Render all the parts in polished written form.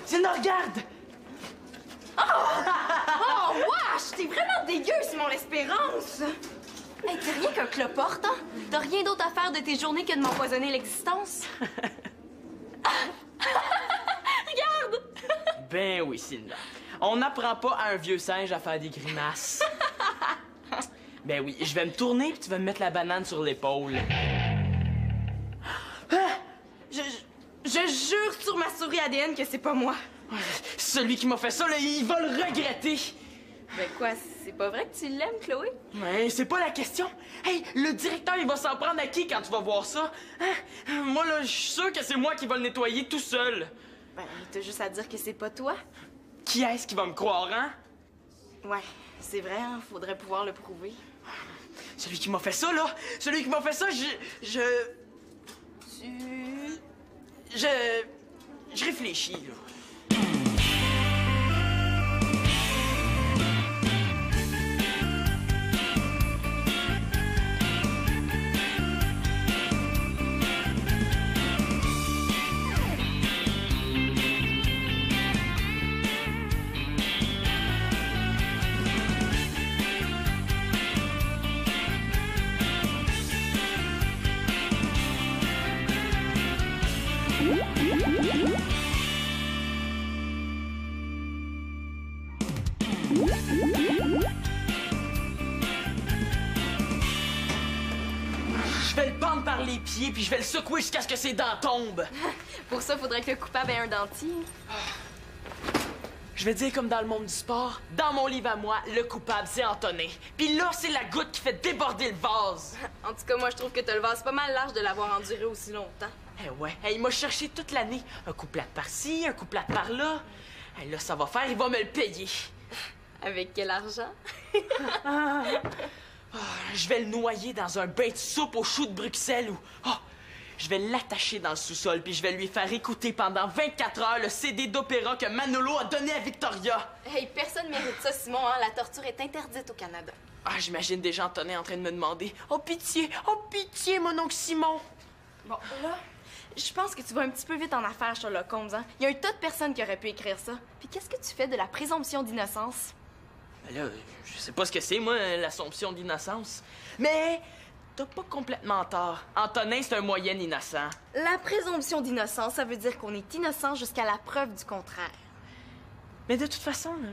Sinon, regarde! Oh, wesh! T'es vraiment dégueu, Simon l'Espérance! Hey, t'es rien qu'un cloporte, hein? T'as rien d'autre à faire de tes journées que de m'empoisonner l'existence? Regarde! Ben oui, Sylvain. On n'apprend pas à un vieux singe à faire des grimaces. Ben oui, je vais me tourner puis tu vas me mettre la banane sur l'épaule. Je jure sur ma souris ADN que c'est pas moi. Celui qui m'a fait ça, là, il va le regretter. Ben quoi, c'est pas vrai que tu l'aimes, Chloé? Mais c'est pas la question. Hey, le directeur, il va s'en prendre à qui quand tu vas voir ça? Hein? Moi, là, je suis sûr que c'est moi qui va le nettoyer tout seul. Ben, t'as juste à dire que c'est pas toi. Qui est-ce qui va me croire, hein? Ouais, c'est vrai, hein, faudrait pouvoir le prouver. Celui qui m'a fait ça, là! Celui qui m'a fait ça, Je réfléchis, là. Je vais le pendre par les pieds puis je vais le secouer jusqu'à ce que ses dents tombent. Pour ça, faudrait que le coupable ait un dentier. Je vais dire comme dans le monde du sport, dans mon livre à moi, le coupable c'est Antonin. Puis là, c'est la goutte qui fait déborder le vase. En tout cas, moi, je trouve que t'as le vase pas mal large de l'avoir enduré aussi longtemps. Eh ouais, il m'a cherché toute l'année. Un coup plate par-ci, un coup plate par-là. Eh là, ça va faire, il va me le payer. Avec quel argent? Je vais le noyer dans un bain de soupe aux choux de Bruxelles ou... je vais l'attacher dans le sous-sol puis je vais lui faire écouter pendant 24 heures le CD d'opéra que Manolo a donné à Victoria. Hey, personne mérite ça, Simon, hein? La torture est interdite au Canada. J'imagine déjà Antonin en train de me demander « Oh pitié, mon oncle Simon! » Bon, là, je pense que tu vas un petit peu vite en affaires, Sherlock Holmes, hein? Il y a un tas de personnes qui auraient pu écrire ça. Puis qu'est-ce que tu fais de la présomption d'innocence? Ben là, je sais pas ce que c'est, moi, l'assomption d'innocence. Mais t'as pas complètement tort. Antonin, c'est un moyen innocent. La présomption d'innocence, ça veut dire qu'on est innocent jusqu'à la preuve du contraire. Mais de toute façon, là,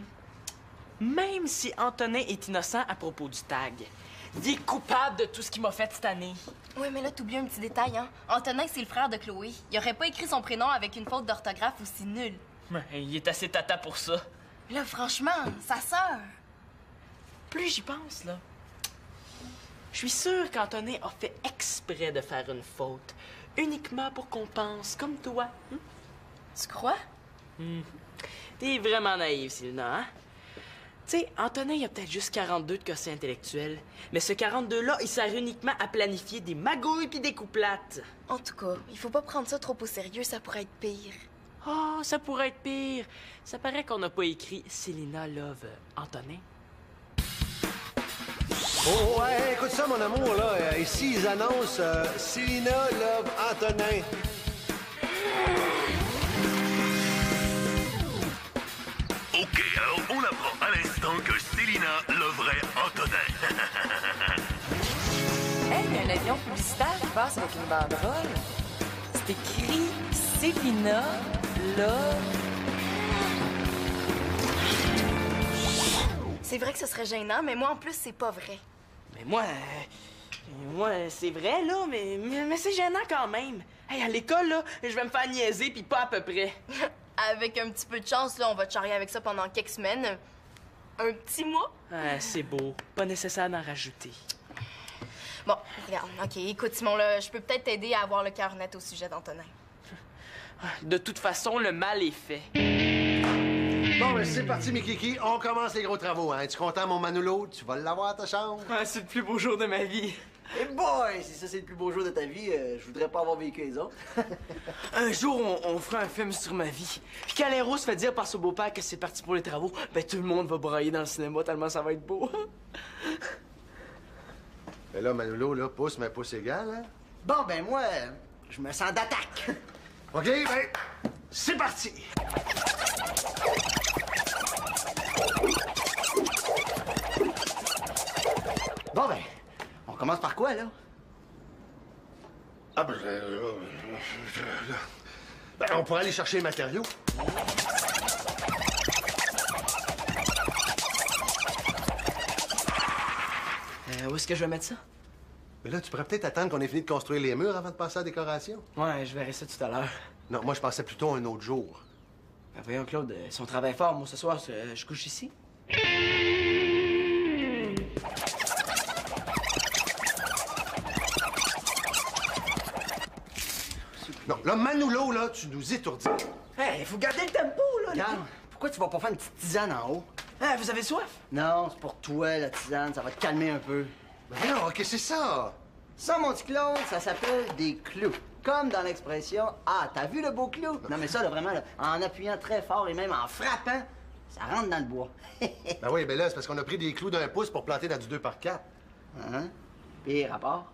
même si Antonin est innocent à propos du tag, il est coupable de tout ce qu'il m'a fait cette année. Oui, mais là, t'oublies un petit détail, hein? Antonin, c'est le frère de Chloé. Il aurait pas écrit son prénom avec une faute d'orthographe aussi nulle. Il est assez tata pour ça. Là, franchement, sa sœur. Plus j'y pense, là, je suis sûr qu'Antonin a fait exprès de faire une faute, uniquement pour qu'on pense comme toi. Tu crois? T'es vraiment naïve, Sylvina, hein? Tu sais, Antonin, il a peut-être juste 42 de quotient intellectuel, mais ce 42-là, il sert uniquement à planifier des magouilles puis des couplates. En tout cas, il faut pas prendre ça trop au sérieux, ça pourrait être pire. Ça pourrait être pire. Ça paraît qu'on n'a pas écrit Célina Love Antonin. Oh, ouais, écoute ça, mon amour, là. Ici, ils annoncent Célina Love Antonin. OK, alors on apprend à l'instant que Célina loverait Antonin. Hey, il y a un avion publicitaire qui passe avec une banderole. C'est écrit Célina Love. C'est vrai que ce serait gênant, mais moi, en plus, c'est pas vrai. Mais moi, c'est vrai, là, mais c'est gênant quand même. Hey, à l'école, là, je vais me faire niaiser, puis pas à peu près. Avec un petit peu de chance, là, on va te charrier avec ça pendant quelques semaines. Un petit mois. C'est beau. Pas nécessaire d'en rajouter. Bon, regarde, OK, écoute, Simon, là, je peux peut-être t'aider à avoir le cœur net au sujet d'Antonin. De toute façon, le mal est fait. Bon, ben c'est parti, mes kikis. On commence les gros travaux, hein. Es-tu content, mon Manolo? Tu vas l'avoir à ta chambre? C'est le plus beau jour de ma vie. Eh boy, si ça c'est le plus beau jour de ta vie, je voudrais pas avoir vécu les autres. Un jour, on fera un film sur ma vie. Puis quand l'héros se fait dire par son beau-père que c'est parti pour les travaux, ben tout le monde va brailler dans le cinéma tellement ça va être beau. Ben là, Manolo, là, pouce, mais pouce égal, hein? Bon, ben moi, je me sens d'attaque. OK, ben, c'est parti! Bon, ben, on commence par quoi, là? Ah, ben, on pourrait aller chercher les matériaux. Où est-ce que je vais mettre ça? Mais là, tu pourrais peut-être attendre qu'on ait fini de construire les murs avant de passer à la décoration. Ouais, je verrai ça tout à l'heure. Non, moi, je pensais plutôt à un autre jour. Ben voyons, Claude, si on travaille fort, moi, ce soir, je couche ici. Non, là, Manolo, là, tu nous étourdis. Hey, faut garder le tempo, là! Regarde, pourquoi tu vas pas faire une petite tisane en haut? Ah, vous avez soif? Non, c'est pour toi, la tisane, ça va te calmer un peu. Mais non, qu'est-ce que c'est ça? Ça, mon petit Claude, ça s'appelle des clous. Comme dans l'expression « Ah, t'as vu le beau clou? » Non, mais ça, là, vraiment, là, en appuyant très fort et même en frappant, ça rentre dans le bois. Ben oui, ben là, c'est parce qu'on a pris des clous d'1 pouce pour planter dans du 2x4. Hein? Puis, rapport?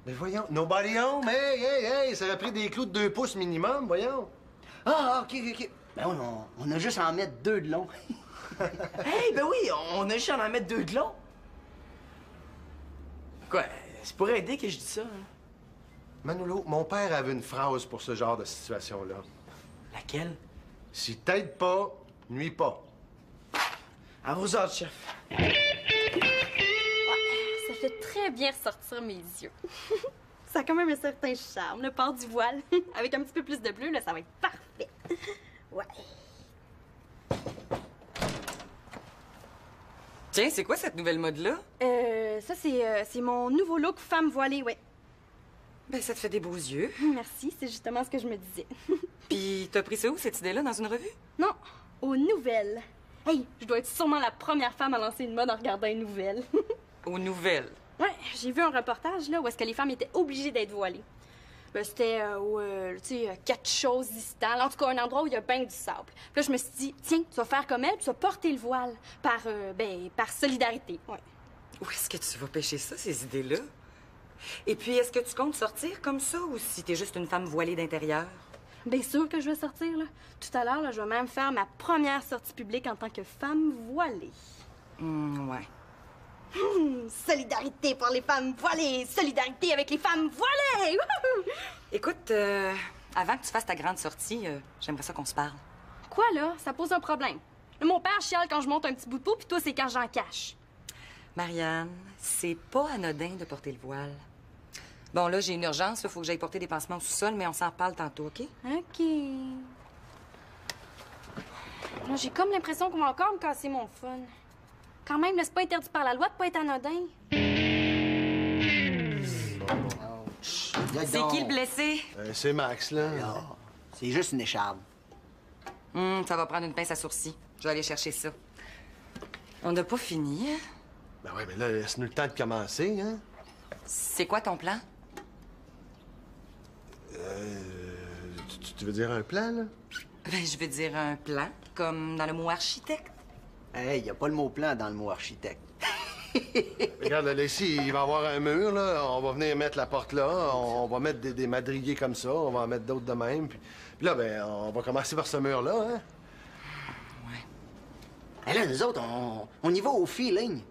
Mais voyons, nobody home, hey, ça aurait pris des clous de 2 pouces minimum, voyons. Ah, OK. Ben oui, on a juste à en mettre 2 de long. Hey, ben oui, on a juste à en mettre 2 de long. Quoi, c'est pour aider que je dis ça, hein? Manolo, mon père avait une phrase pour ce genre de situation-là. Laquelle? Si t'aides pas, nuis pas. À vos ordres, chef. Ça fait très bien ressortir mes yeux. Ça a quand même un certain charme, le port du voile. Avec un petit peu plus de bleu, là, ça va être parfait. Ouais. Tiens, c'est quoi cette nouvelle mode-là? Ça, c'est mon nouveau look femme voilée, ouais. Ben, ça te fait des beaux yeux. Merci, c'est justement ce que je me disais. Puis, t'as pris ça où, cette idée-là, dans une revue? Non, aux nouvelles. Hey, je dois être sûrement la première femme à lancer une mode en regardant une nouvelle. Aux nouvelles. Ouais, j'ai vu un reportage, là, où est-ce que les femmes étaient obligées d'être voilées. Ben, c'était, tu sais, quelque chose distant. En tout cas, un endroit où il y a bien du sable. Puis là, je me suis dit, tiens, tu vas faire comme elle, tu vas porter le voile. Par solidarité, ouais. Où est-ce que tu vas pêcher ça, ces idées-là? Et puis, est-ce que tu comptes sortir comme ça ou si t'es juste une femme voilée d'intérieur? Bien sûr que je vais sortir, là. Tout à l'heure, là, je vais même faire ma première sortie publique en tant que femme voilée. Ouais. Solidarité pour les femmes voilées! Solidarité avec les femmes voilées! Wouhou! Écoute, avant que tu fasses ta grande sortie, j'aimerais ça qu'on se parle. Quoi, là? Ça pose un problème. Là, mon père chiale quand je monte un petit bout de peau, puis toi, c'est quand j'en cache. Marianne, c'est pas anodin de porter le voile. Bon, là, j'ai une urgence, il faut que j'aille porter des pansements au sous-sol, mais on s'en reparle tantôt, OK? OK. Là, j'ai comme l'impression qu'on va encore me casser mon fun. Quand même, là, c'est pas interdit par la loi de pas être anodin. C'est qui le blessé? C'est Max, là. Ah, c'est juste une écharde. Ça va prendre une pince à sourcils. Je vais aller chercher ça. On n'a pas fini, hein? Ben ouais, mais là, laisse-nous le temps de commencer, hein? C'est quoi ton plan? Tu veux dire un plan, là? Ben, je veux dire un plan, comme dans le mot architecte. Hey, y a pas le mot plan dans le mot architecte. Regarde, là, ici, il va y avoir un mur, là. On va venir mettre la porte là. On va mettre des madriers comme ça. On va en mettre d'autres de même. Puis là, ben, on va commencer par ce mur-là, hein? Hey, là, nous autres, on y va au feeling.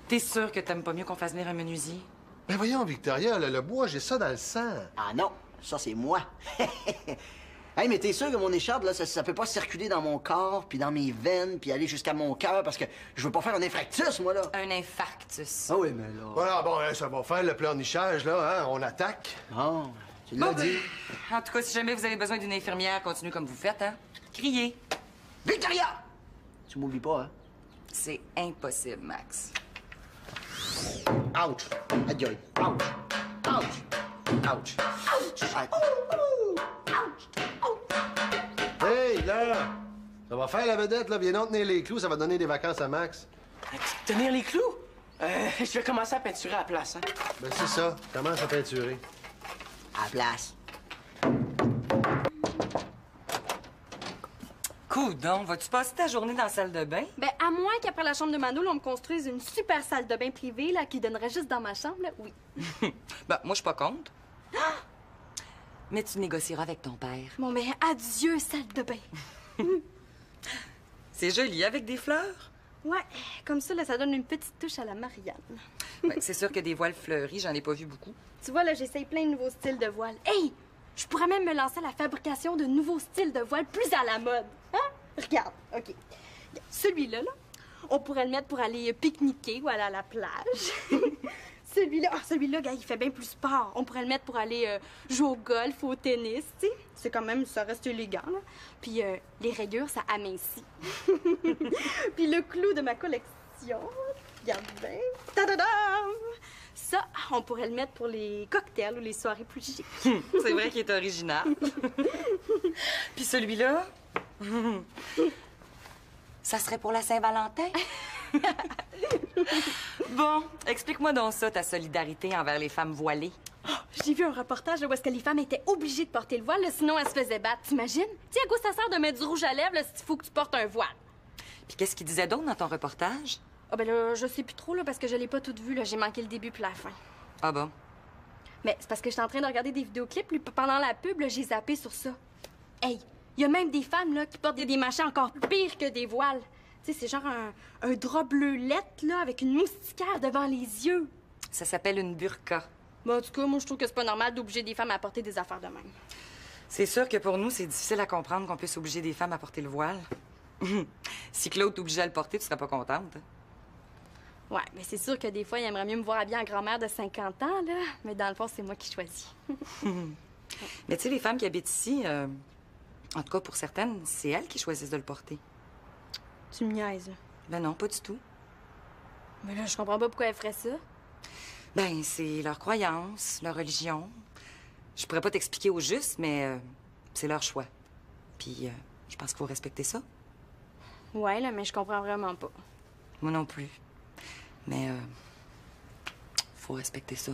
T'es sûr que t'aimes pas mieux qu'on fasse venir un menuisier? Ben voyons, Victoria, là, le bois, j'ai ça dans le sang. Ah non, ça, c'est moi. Hey, mais t'es sûr que mon écharpe, là, ça peut pas circuler dans mon corps, puis dans mes veines, puis aller jusqu'à mon cœur, parce que je veux pas faire un infarctus, moi, là. Un infarctus. Ah oui, mais là... Voilà, bon, hein, ça va faire le pleurnichage, là, hein? On attaque. Ah, tu l'as dit. En tout cas, si jamais vous avez besoin d'une infirmière, continuez comme vous faites, hein? Criez. Victoria! Tu m'oublies pas, hein? C'est impossible, Max. Ouch! Adieu. Ouch! Ouch! Ouch! Ouch! Hey, là! Ça va faire la vedette, là. Viens donc tenir les clous, ça va donner des vacances à Max. Tenir les clous? Je vais commencer à peinturer à la place, hein? Ben c'est ça. Commence à peinturer. À la place. Coudon, vas-tu passer ta journée dans la salle de bain? Ben, à moins qu'après la chambre de Mano, on me construise une super salle de bain privée, là, qui donnerait juste dans ma chambre, là, oui. Ben, moi, je suis pas contre. Mais tu négocieras avec ton père. Bon, ben, adieu, salle de bain. C'est joli, avec des fleurs. Ouais, comme ça, là, ça donne une petite touche à la Marianne. Ouais, c'est sûr que des voiles fleuris, j'en ai pas vu beaucoup. Tu vois, là, j'essaye plein de nouveaux styles de voiles. Hey! Je pourrais même me lancer à la fabrication de nouveaux styles de voiles plus à la mode. Hein? Regarde, OK. Celui-là, là, on pourrait le mettre pour aller pique-niquer ou aller à la plage. Celui-là, gars, il fait bien plus sport. On pourrait le mettre pour aller jouer au golf ou au tennis, tu sais. C'est quand même, ça reste élégant, là. Puis les rayures, ça amincit. Puis le clou de ma collection, regarde bien. Ta-da-dam! Ça, on pourrait le mettre pour les cocktails ou les soirées plus chic. C'est vrai qu'il est original. Puis celui-là, ça serait pour la Saint-Valentin? Bon, explique-moi donc ça, ta solidarité envers les femmes voilées. Oh, j'ai vu un reportage là, où est-ce que les femmes étaient obligées de porter le voile, là, sinon elles se faisaient battre. T'imagines? Tu sais, à quoi ça sert de mettre du rouge à lèvres là, s'il faut que tu portes un voile? Puis qu'est-ce qu'il disait d'autre dans ton reportage? Ah ben là, je sais plus trop là, parce que je l'ai pas tout vu. Là, j'ai manqué le début puis la fin. Ah bon? Mais c'est parce que j'étais en train de regarder des vidéoclips, puis pendant la pub, là, j'ai zappé sur ça. Hey, il y a même des femmes là, qui portent des machins encore pires que des voiles. Tu sais, c'est genre un drap bleu lettre, là, avec une moustiquaire devant les yeux. Ça s'appelle une burqa. Bon, en tout cas, moi, je trouve que c'est pas normal d'obliger des femmes à porter des affaires de même. C'est sûr que pour nous, c'est difficile à comprendre qu'on puisse obliger des femmes à porter le voile. Si Claude t'obligeait à le porter, tu serais pas contente. Ouais, mais c'est sûr que des fois, il aimerait mieux me voir habillée en grand-mère de 50 ans, là. Mais dans le fond, c'est moi qui choisis. Mais tu sais, les femmes qui habitent ici, en tout cas pour certaines, c'est elles qui choisissent de le porter. Tu me niaises, là. Ben non, pas du tout. Mais là, je comprends pas pourquoi elles feraient ça. Ben, c'est leur croyance, leur religion. Je pourrais pas t'expliquer au juste, mais c'est leur choix. Puis, je pense qu'il faut respecter ça. Ouais, là, mais je comprends vraiment pas. Moi non plus. Mais, faut respecter ça.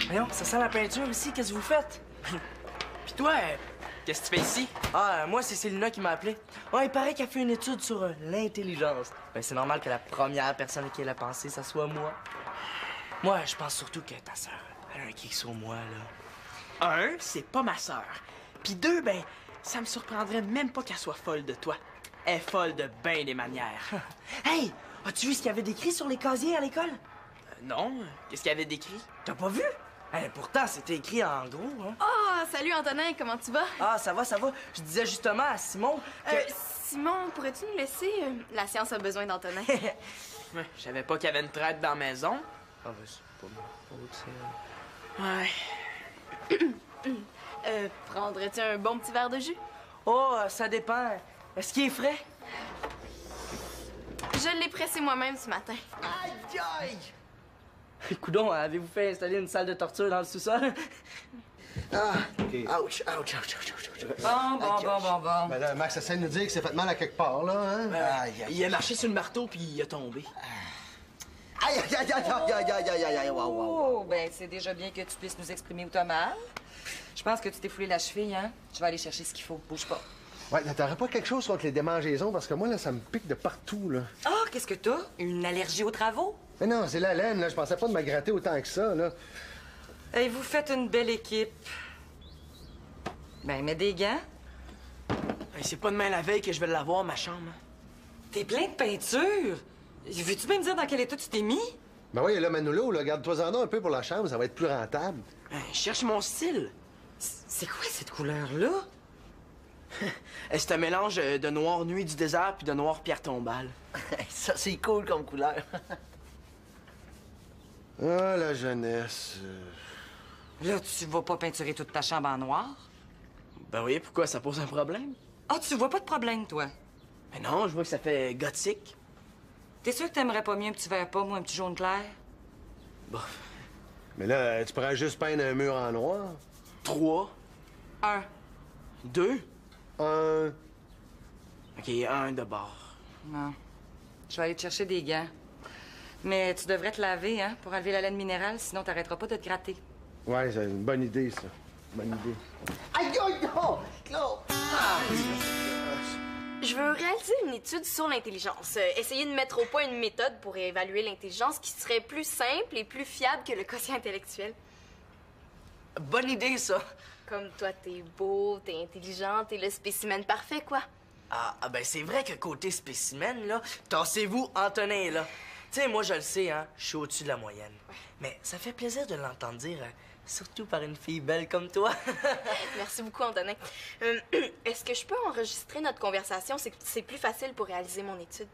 Voyons, ça sent la peinture ici, qu'est-ce que vous faites? Puis toi, qu'est-ce que tu fais ici? Ah, moi, c'est Célina qui m'a appelé. Ouais, il paraît qu'elle fait une étude sur l'intelligence. Ben, c'est normal que la première personne à qui elle a pensé, ça soit moi. Moi, je pense surtout que ta sœur, elle a un kick sur moi, là. Un, c'est pas ma sœur. Puis deux, ben, ça me surprendrait même pas qu'elle soit folle de toi. Elle est folle de ben des manières. Hey, as-tu vu ce qu'il y avait décrit sur les casiers à l'école? Non, qu'est-ce qu'il y avait décrit? T'as pas vu? Pourtant, c'était écrit en gros, hein? Oh, salut Antonin, comment tu vas? Ah, ça va, ça va. Je disais justement à Simon que... Simon, pourrais-tu nous laisser? La science a besoin d'Antonin. Ouais, je savais pas qu'il y avait une traite dans la maison. Ah, ben, c'est pas ma faute, c'est... Prendrais-tu un bon petit verre de jus? Oh, ça dépend. Est-ce qu'il est frais? Je l'ai pressé moi-même ce matin. Aïe, aïe! Coudon, avez-vous fait installer une salle de torture dans le sous-sol? Ah, ouch, ouch, ouch, ouch, ouch. Bon. Ben là, Max essaie de nous dire que c'est fait mal à quelque part, là, hein? Aïe, aïe, Il a marché sur le marteau puis il a tombé. Aïe, aïe, aïe, aïe, aïe, aïe, aïe, aïe, aïe, aïe, wow, wow. Oh, ben c'est déjà bien que tu puisses nous exprimer où t'as mal. Je pense que tu t'es foulé la cheville, hein? Je vais aller chercher ce qu'il faut. Bouge pas. Ouais, t'aurais pas quelque chose contre les démangeaisons? Parce que moi, là, ça me pique de partout, là. Ah, qu'est-ce que t'as? Une allergie aux travaux? Mais non, c'est la laine, là. Je pensais pas de me gratter autant que ça, là. Hey, vous faites une belle équipe. Ben, mets des gants. C'est pas demain la veille que je vais l'avoir, ma chambre. T'es plein de peinture. Veux-tu même dire dans quel état tu t'es mis? Ben oui, là, Manolo, là, garde-toi-en un peu pour la chambre, ça va être plus rentable. Je cherche mon style. C'est quoi cette couleur-là? C'est un mélange de noir nuit du désert puis de noir pierre tombale. Ça, c'est cool comme couleur. Ah, la jeunesse. Là, tu vas pas peinturer toute ta chambre en noir? Ben oui, pourquoi? Ça pose un problème? Ah, tu vois pas de problème, toi? Mais non, je vois que ça fait gothique. T'es sûr que t'aimerais pas mieux un petit vert pomme ou un petit jaune clair? Bon. Mais là, tu pourrais juste peindre un mur en noir. 3. 1. 2. Un... OK, un de bord. Non. Je vais aller te chercher des gants. Mais tu devrais te laver, hein, pour enlever la laine minérale, sinon t'arrêteras pas de te gratter. Ouais, c'est une bonne idée, ça. Bonne idée. Aïe, aïe, non! Claude! Ah! Je veux réaliser une étude sur l'intelligence. Essayer de mettre au point une méthode pour évaluer l'intelligence qui serait plus simple et plus fiable que le quotient intellectuel. Bonne idée, ça. Comme toi, t'es beau, t'es intelligent, t'es le spécimen parfait, quoi. Ben c'est vrai que côté spécimen, là, tassez-vous, Antonin, là. Tu sais, moi, je le sais, hein, je suis au-dessus de la moyenne. Mais ça fait plaisir de l'entendre dire, surtout par une fille belle comme toi. Merci beaucoup, Antonin. Est-ce que je peux enregistrer notre conversation? C'est plus facile pour réaliser mon étude.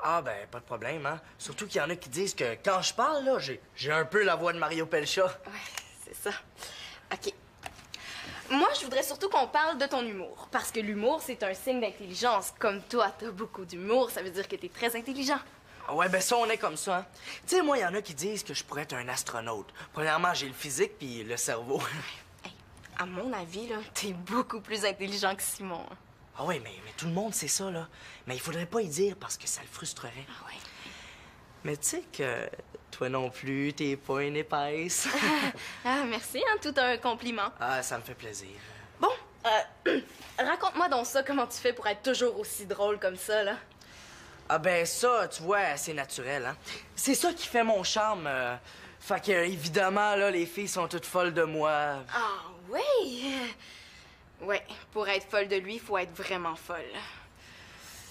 Ben, pas de problème, hein. Surtout qu'il y en a qui disent que quand je parle, là, j'ai un peu la voix de Mario Pelcha. Ouais, c'est ça. OK. Moi, je voudrais surtout qu'on parle de ton humour. Parce que l'humour, c'est un signe d'intelligence. Comme toi, t'as beaucoup d'humour, ça veut dire que t'es très intelligent. Ouais, ben ça, on est comme ça, hein. Tu sais, moi, il y en a qui disent que je pourrais être un astronaute. Premièrement, j'ai le physique puis le cerveau. Hey, à mon avis, là, t'es beaucoup plus intelligent que Simon. Hein. Ah ouais, mais tout le monde sait ça, là. Mais il faudrait pas y dire parce que ça le frustrerait. Ah ouais. Mais tu sais que toi non plus, t'es pas une épaisse. Ah, merci, hein, tout un compliment. Ah, ça me fait plaisir. Bon, raconte-moi donc ça, comment tu fais pour être toujours aussi drôle comme ça, là? Ah ben ça, tu vois, c'est naturel, hein. C'est ça qui fait mon charme. Fait que, évidemment, là, les filles sont toutes folles de moi. Ah, oui? Ouais, pour être folle de lui, faut être vraiment folle.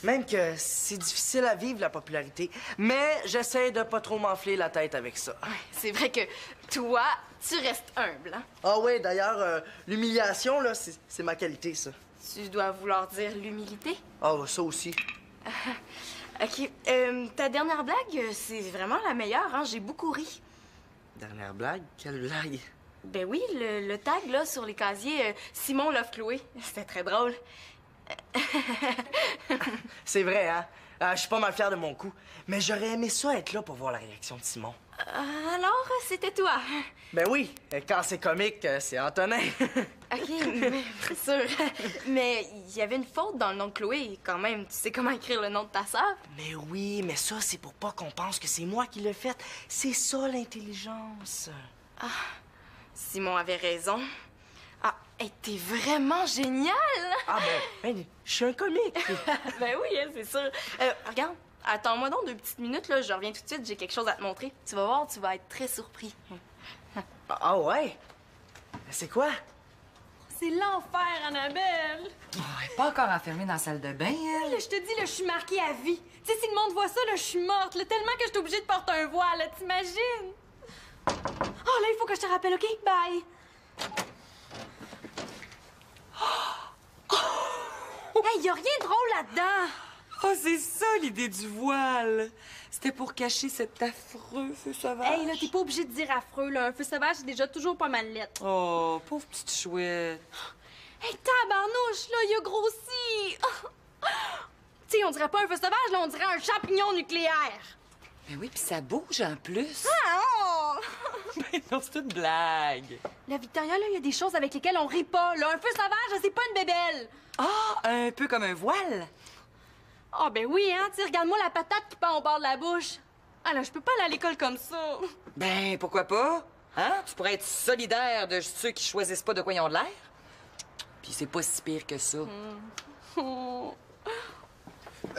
Même que c'est difficile à vivre, la popularité. Mais j'essaie de pas trop m'enfler la tête avec ça. Ouais, c'est vrai que toi, tu restes humble, hein? Ah ouais, d'ailleurs, l'humiliation, là, c'est ma qualité, ça. Tu dois vouloir dire l'humilité? Ah, ça aussi. OK. Ta dernière blague, c'est vraiment la meilleure, hein? J'ai beaucoup ri. Dernière blague? Quelle blague? Ben oui, le tag, là, sur les casiers, Simon love Chloé. C'était très drôle. C'est vrai, hein? Je suis pas mal fier de mon coup. Mais j'aurais aimé ça être là pour voir la réaction de Simon. Alors, c'était toi. Ben oui, quand c'est comique, c'est Antonin. OK, c'est sûr. Mais il y avait une faute dans le nom de Chloé, quand même. Tu sais comment écrire le nom de ta sœur? Mais oui, mais ça, c'est pour pas qu'on pense que c'est moi qui l'ai fait. C'est ça, l'intelligence. Simon avait raison. Ah, hey, t'es vraiment génial! Ah ben, je suis un comique. Ben oui, hein, c'est sûr. Regarde, attends-moi donc 2 petites minutes, là. Je reviens tout de suite, j'ai quelque chose à te montrer. Tu vas voir, tu vas être très surpris. Ah ouais? C'est quoi? C'est l'enfer, Annabelle! Oh, elle est pas encore enfermée dans la salle de bain, elle. Là, je te dis, là, je suis marquée à vie. Tu sais, si le monde voit ça, là, je suis morte, là, tellement que je suis obligée de porter un voile, là, t'imagines? Oh, là, il faut que je te rappelle, OK? Bye! Hey, y a rien de drôle là-dedans! Oh, c'est ça, l'idée du voile. C'était pour cacher cet affreux feu sauvage. Hey, là, t'es pas obligé de dire affreux, là. Un feu sauvage, c'est déjà toujours pas mal lettre. Oh, pauvre petite chouette. Hey, tabarnouche, là, il a grossi! Tu sais, on dirait pas un feu sauvage, là, on dirait un champignon nucléaire. Ben oui, puis ça bouge en plus. Ah, oh! Ben non, c'est une blague. Là, Victoria, là, il y a des choses avec lesquelles on rit pas, là. Un feu sauvage, c'est pas une bébelle. Ah, un peu comme un voile. Ah, ben oui, hein. Tu sais, regarde-moi la patate qui pend au bord de la bouche. Ah, là, je peux pas aller à l'école comme ça. Ben, pourquoi pas? Hein? Tu pourrais être solidaire de ceux qui choisissent pas de quoi ils ont de l'air. Puis c'est pas si pire que ça.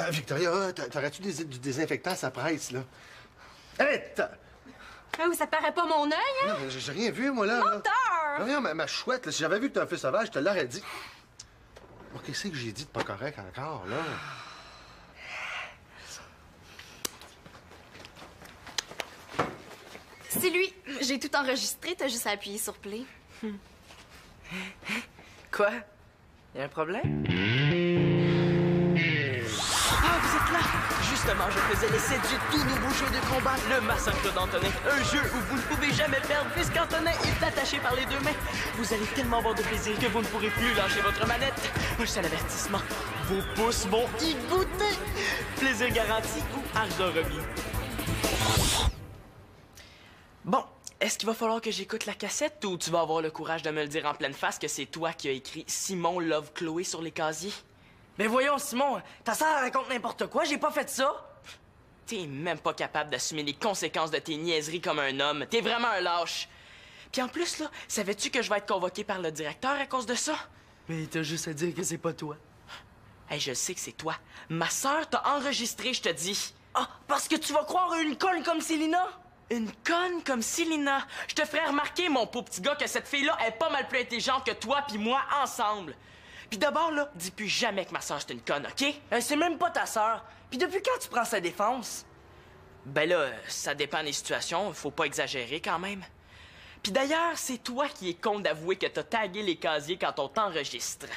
Victoria, t'aurais-tu du désinfectant, ça presse, là? Arrête! Ah oui, ça paraît pas mon œil, hein? Non, mais j'ai rien vu, moi, là. Menteur! Non, ma chouette, là, si j'avais vu que t'es un feu sauvage, je te l'aurais dit. Oh, qu'est-ce que j'ai dit de pas correct encore, là? C'est lui. J'ai tout enregistré, t'as juste à appuyer sur play. Quoi? Y a un problème? Ah, vous êtes là! Justement, je faisais l'essai du tout nouveau jeu de combat, le Massacre d'Antonin. Un jeu où vous ne pouvez jamais perdre puisqu'Antonin est attaché par les 2 mains. Vous allez tellement avoir de plaisir que vous ne pourrez plus lâcher votre manette. Un seul avertissement, vos pouces vont y goûter. Plaisir garanti ou argent remis. Bon, est-ce qu'il va falloir que j'écoute la cassette ou tu vas avoir le courage de me le dire en pleine face que c'est toi qui as écrit Simon love Chloé sur les casiers? Mais voyons, Simon, ta sœur raconte n'importe quoi, j'ai pas fait ça. T'es même pas capable d'assumer les conséquences de tes niaiseries comme un homme. T'es vraiment un lâche. Puis en plus, là, savais-tu que je vais être convoqué par le directeur à cause de ça? Mais t'as juste à dire que c'est pas toi. Hey, je sais que c'est toi. Ma sœur t'a enregistré, je te dis. Ah, parce que tu vas croire à une conne comme Célina? Une conne comme Célina. Je te ferai remarquer, mon pauvre petit gars, que cette fille-là est pas mal plus intelligente que toi puis moi ensemble. Puis d'abord, là, dis plus jamais que ma sœur c'est une conne, OK? C'est même pas ta sœur. Puis depuis quand tu prends sa défense? Ben là, ça dépend des situations. Faut pas exagérer quand même. Puis d'ailleurs, c'est toi qui es con d'avouer que t'as tagué les casiers quand on t'enregistre.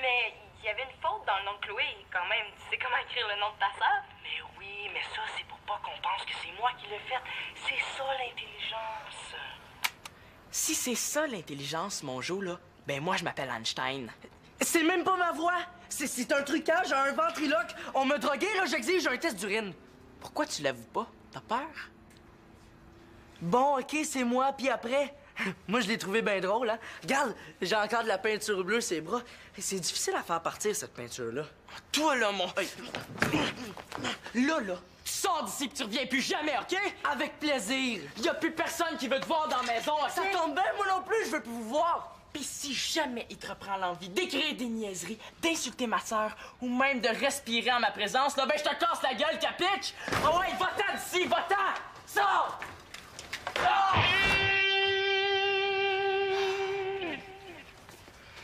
Mais il y avait une faute dans le nom de Chloé, quand même. Tu sais comment écrire le nom de ta sœur? Mais oui, mais ça, c'est pour pas qu'on pense que c'est moi qui l'ai fait. C'est ça, l'intelligence. Si c'est ça, l'intelligence, mon Jo, là, ben moi, je m'appelle Einstein. C'est même pas ma voix. C'est un trucage, un ventriloque. On m'a drogué, là, j'exige un test d'urine. Pourquoi tu l'avoues pas? T'as peur? Bon, OK, c'est moi, puis après... Moi, je l'ai trouvé bien drôle, hein? Regarde, j'ai encore de la peinture bleue sur les bras. C'est difficile à faire partir, cette peinture-là. Toi, là, mon... Là, tu sors d'ici pis tu reviens plus jamais, OK? Avec plaisir. Y a plus personne qui veut te voir dans la maison, OK? Ça tombe bien, moi non plus, je veux plus vous voir. Pis si jamais il te reprend l'envie d'écrire des niaiseries, d'insulter ma sœur, ou même de respirer en ma présence, là, ben je te casse la gueule, capiche? Ah ouais, va-t'en d'ici, va-t'en! Sors! Sors!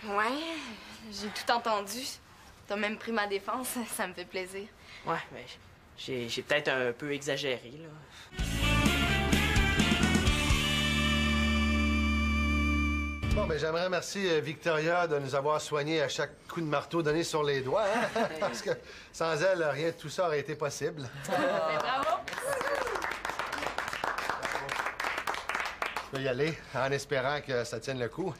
Ouais, j'ai tout entendu. T'as même pris ma défense, ça me fait plaisir. Ouais, mais j'ai peut-être un peu exagéré, là. Bon, ben j'aimerais remercier Victoria de nous avoir soignés à chaque coup de marteau donné sur les doigts, hein? Parce que sans elle, rien de tout ça aurait été possible. Bravo! Je peux y aller, en espérant que ça tienne le coup.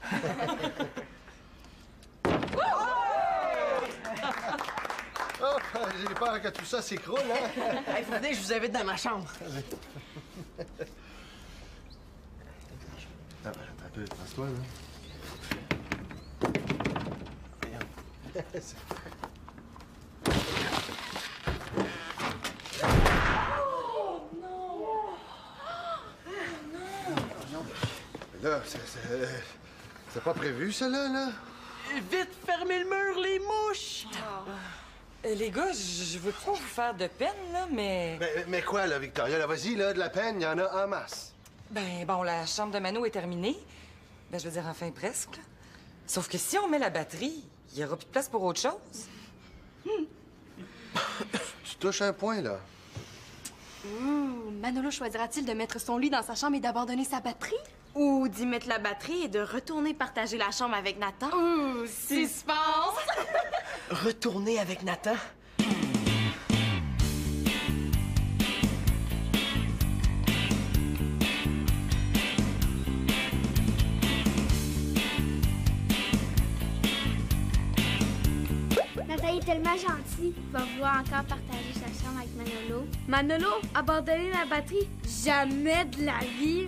Oh, j'ai peur que tout ça s'écroule, hein? Hey, vous venez, je vous invite dans ma chambre. Un peu, passe-toi, là. Là, c'est pas prévu, ça, là? Vite, fermez le mur, les mouches! Les gars, je veux pas vous faire de peine, là, mais... Mais quoi, là, Victoria? Là, vas-y, là, de la peine, il y en a en masse. Ben, bon, la chambre de Mano est terminée. Ben, je veux dire, enfin, presque. Là. Sauf que si on met la batterie, il y aura plus de place pour autre chose. Tu touches un point, là. Manolo choisira-t-il de mettre son lit dans sa chambre et d'abandonner sa batterie? Ou d'y mettre la batterie et de retourner partager la chambre avec Nathan. Suspense! Retournez avec Nathan. Nathan est tellement gentil. Il va vouloir encore partager sa chambre avec Manolo. Manolo, abandonner la batterie? Jamais de la vie.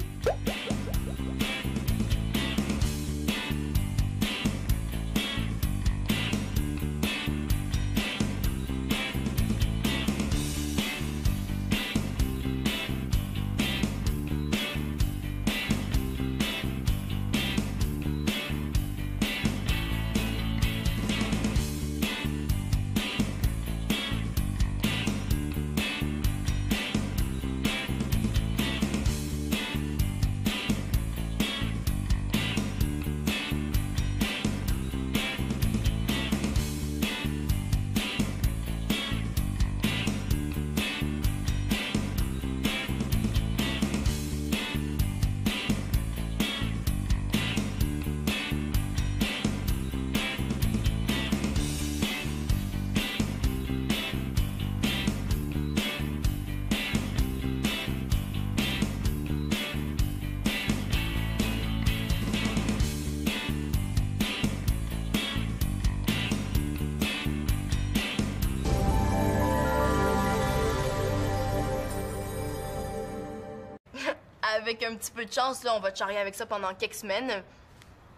Avec un petit peu de chance, là, on va te charrier avec ça pendant quelques semaines.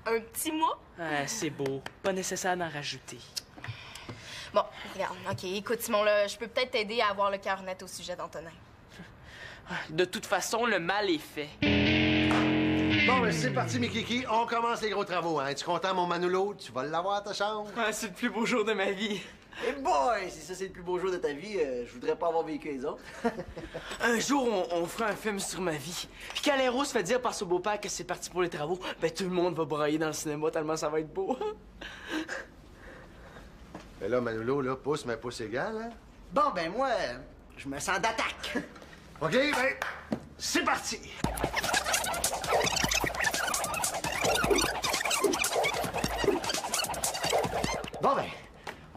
Un petit mois. Ah, c'est beau. Pas nécessaire d'en rajouter. Bon, regarde, OK, écoute, Simon, là, je peux peut-être t'aider à avoir le cœur net au sujet d'Antonin. De toute façon, le mal est fait. Bon, ben c'est parti, mes kiki. On commence les gros travaux, hein. Es-tu content, mon Manolo? Tu vas l'avoir à ta chambre? Ouais, c'est le plus beau jour de ma vie. Eh boy, si ça c'est le plus beau jour de ta vie, je voudrais pas avoir vécu les autres. Un jour, on fera un film sur ma vie. Puis quand l'héros se fait dire par son beau-père que c'est parti pour les travaux, ben tout le monde va brailler dans le cinéma tellement ça va être beau. Ben là, Manolo, là, pouce, mais pouce égal, hein? Bon, ben moi, je me sens d'attaque. OK, ben, c'est parti! Bon, ben,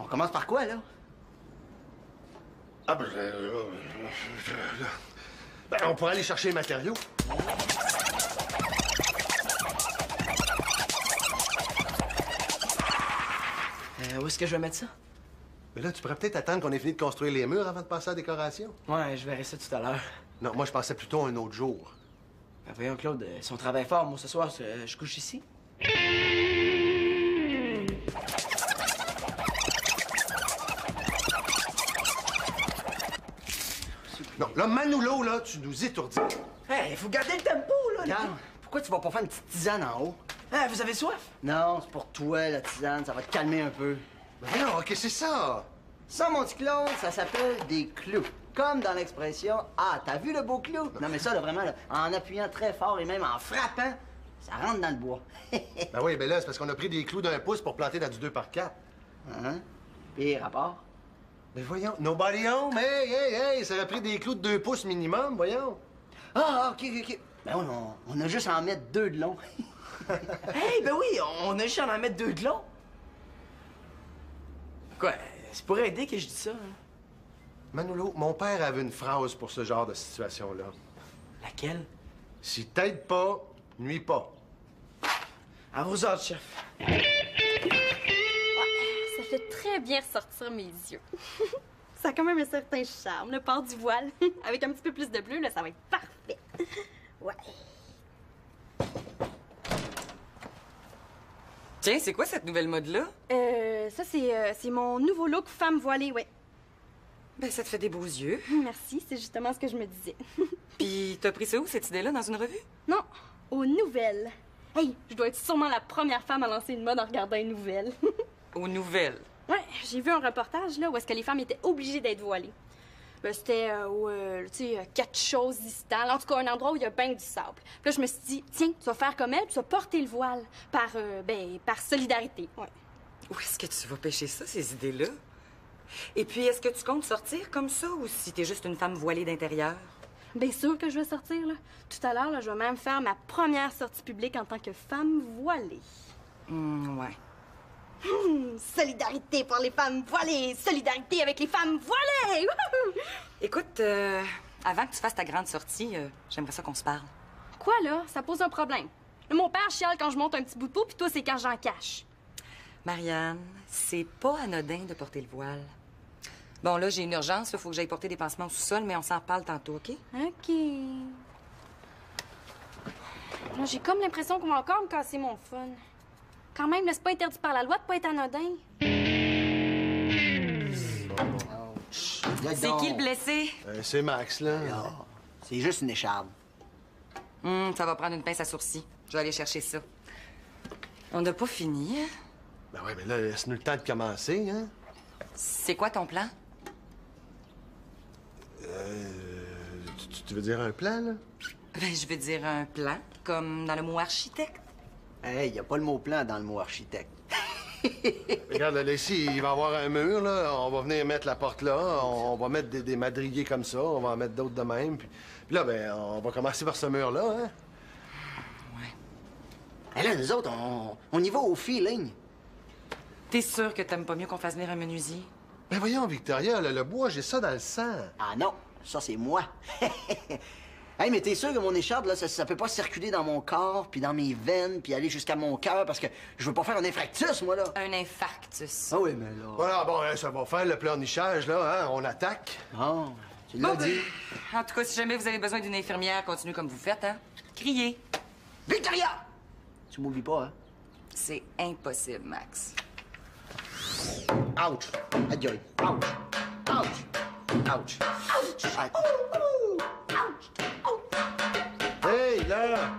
on commence par quoi, là? Ah, ben, ben, on pourrait aller chercher les matériaux. Où est-ce que je vais mettre ça? Mais là, tu pourrais peut-être attendre qu'on ait fini de construire les murs avant de passer à la décoration. Ouais, je verrai ça tout à l'heure. Non, moi, je pensais plutôt à un autre jour. Ben voyons, Claude, si on travaille fort, moi, ce soir, je couche ici. Non, là, Manolo, là, tu nous étourdis. Hey, faut garder le tempo, là! Regarde, pourquoi tu vas pas faire une petite tisane en haut? Ah, vous avez soif? Non, c'est pour toi, la tisane, ça va te calmer un peu. Mais non, OK, c'est ça. Ça, mon petit Claude, ça s'appelle des clous. Comme dans l'expression « Ah, t'as vu le beau clou? » Non, mais ça, là, vraiment, là, en appuyant très fort et même en frappant, ça rentre dans le bois. Ben oui, ben là, c'est parce qu'on a pris des clous d'1 pouce pour planter dans du 2x4. Hein? Puis, rapport? Mais voyons, nobody home, hey, ça aurait pris des clous de 2 pouces minimum, voyons. Ah, OK. Ben oui, on a juste à en mettre 2 de long. Hey, ben oui, on a juste à en mettre 2 de long. Quoi, c'est pour aider que je dis ça, hein? Manolo, mon père avait une phrase pour ce genre de situation-là. Laquelle? Si t'aides pas, nuis pas. À vos ordres, chef. Ouais, ça fait très bien ressortir mes yeux. Ça a quand même un certain charme, le port du voile. Avec un petit peu plus de bleu, là, ça va être parfait. Ouais. Tiens, c'est quoi cette nouvelle mode-là? Ça, c'est mon nouveau look femme voilée, ouais. Ben, ça te fait des beaux yeux. Merci, c'est justement ce que je me disais. Puis, t'as pris ça où, cette idée-là, dans une revue? Non, aux nouvelles. Hey, je dois être sûrement la première femme à lancer une mode en regardant une nouvelle. Aux nouvelles. Ouais, j'ai vu un reportage, là, où est-ce que les femmes étaient obligées d'être voilées. Ben, c'était, tu sais, 4 choses distant. En tout cas, un endroit où il y a bien du sable. Puis là, je me suis dit, tiens, tu vas faire comme elle, tu vas porter le voile. Par solidarité, ouais. Où est-ce que tu vas pêcher ça, ces idées-là? Et puis, est-ce que tu comptes sortir comme ça ou si t'es juste une femme voilée d'intérieur? Bien sûr que je vais sortir, là. Tout à l'heure, là, je vais même faire ma première sortie publique en tant que femme voilée. Ouais. Solidarité pour les femmes voilées! Solidarité avec les femmes voilées! Wouhou! Écoute, avant que tu fasses ta grande sortie, j'aimerais ça qu'on se parle. Quoi, là? Ça pose un problème. Là, mon père chiale quand je monte un petit bout de peau, puis toi, c'est quand j'en cache. Marianne, c'est pas anodin de porter le voile. Bon, là, j'ai une urgence, il faut que j'aille porter des pansements au sous-sol, mais on s'en reparle tantôt, OK? OK. Là, j'ai comme l'impression qu'on va encore me casser mon fun. Quand même, là, c'est pas interdit par la loi de pas être anodin. C'est qui le blessé? C'est Max, là. C'est juste une écharpe. Ça va prendre une pince à sourcils. Je vais aller chercher ça. On n'a pas fini, hein? Ben ouais, mais là, laisse-nous le temps de commencer, hein? C'est quoi ton plan? Tu veux dire un plan, là? Ben, je veux dire un plan, comme dans le mot architecte. Hey, y a pas le mot plan dans le mot architecte. Regarde, là, ici, il va y avoir un mur, là. On va venir mettre la porte là. On va mettre des madriers comme ça. On va en mettre d'autres de même. Puis là, ben, on va commencer par ce mur-là, hein? Ouais. Hey, là, nous autres, on y va au feeling. T'es sûr que t'aimes pas mieux qu'on fasse venir un menuisier? Ben voyons, Victoria, le bois, j'ai ça dans le sang. Ah non, ça, c'est moi. Hey, mais t'es sûr que mon écharpe, là, ça peut pas circuler dans mon corps, puis dans mes veines, puis aller jusqu'à mon cœur, parce que je veux pas faire un infarctus, moi, là. Un infarctus. Ah oui, mais là... Voilà, bon, hein, ça va faire le pleurnichage, là, hein? On attaque. Oh, tu l'as dit. En tout cas, si jamais vous avez besoin d'une infirmière, continuez comme vous faites, hein? Criez. Victoria! Tu m'oublies pas, hein? C'est impossible, Max. Ouch! Aïe, ouch! Ouch! Ouch! Ouch! Hey, là!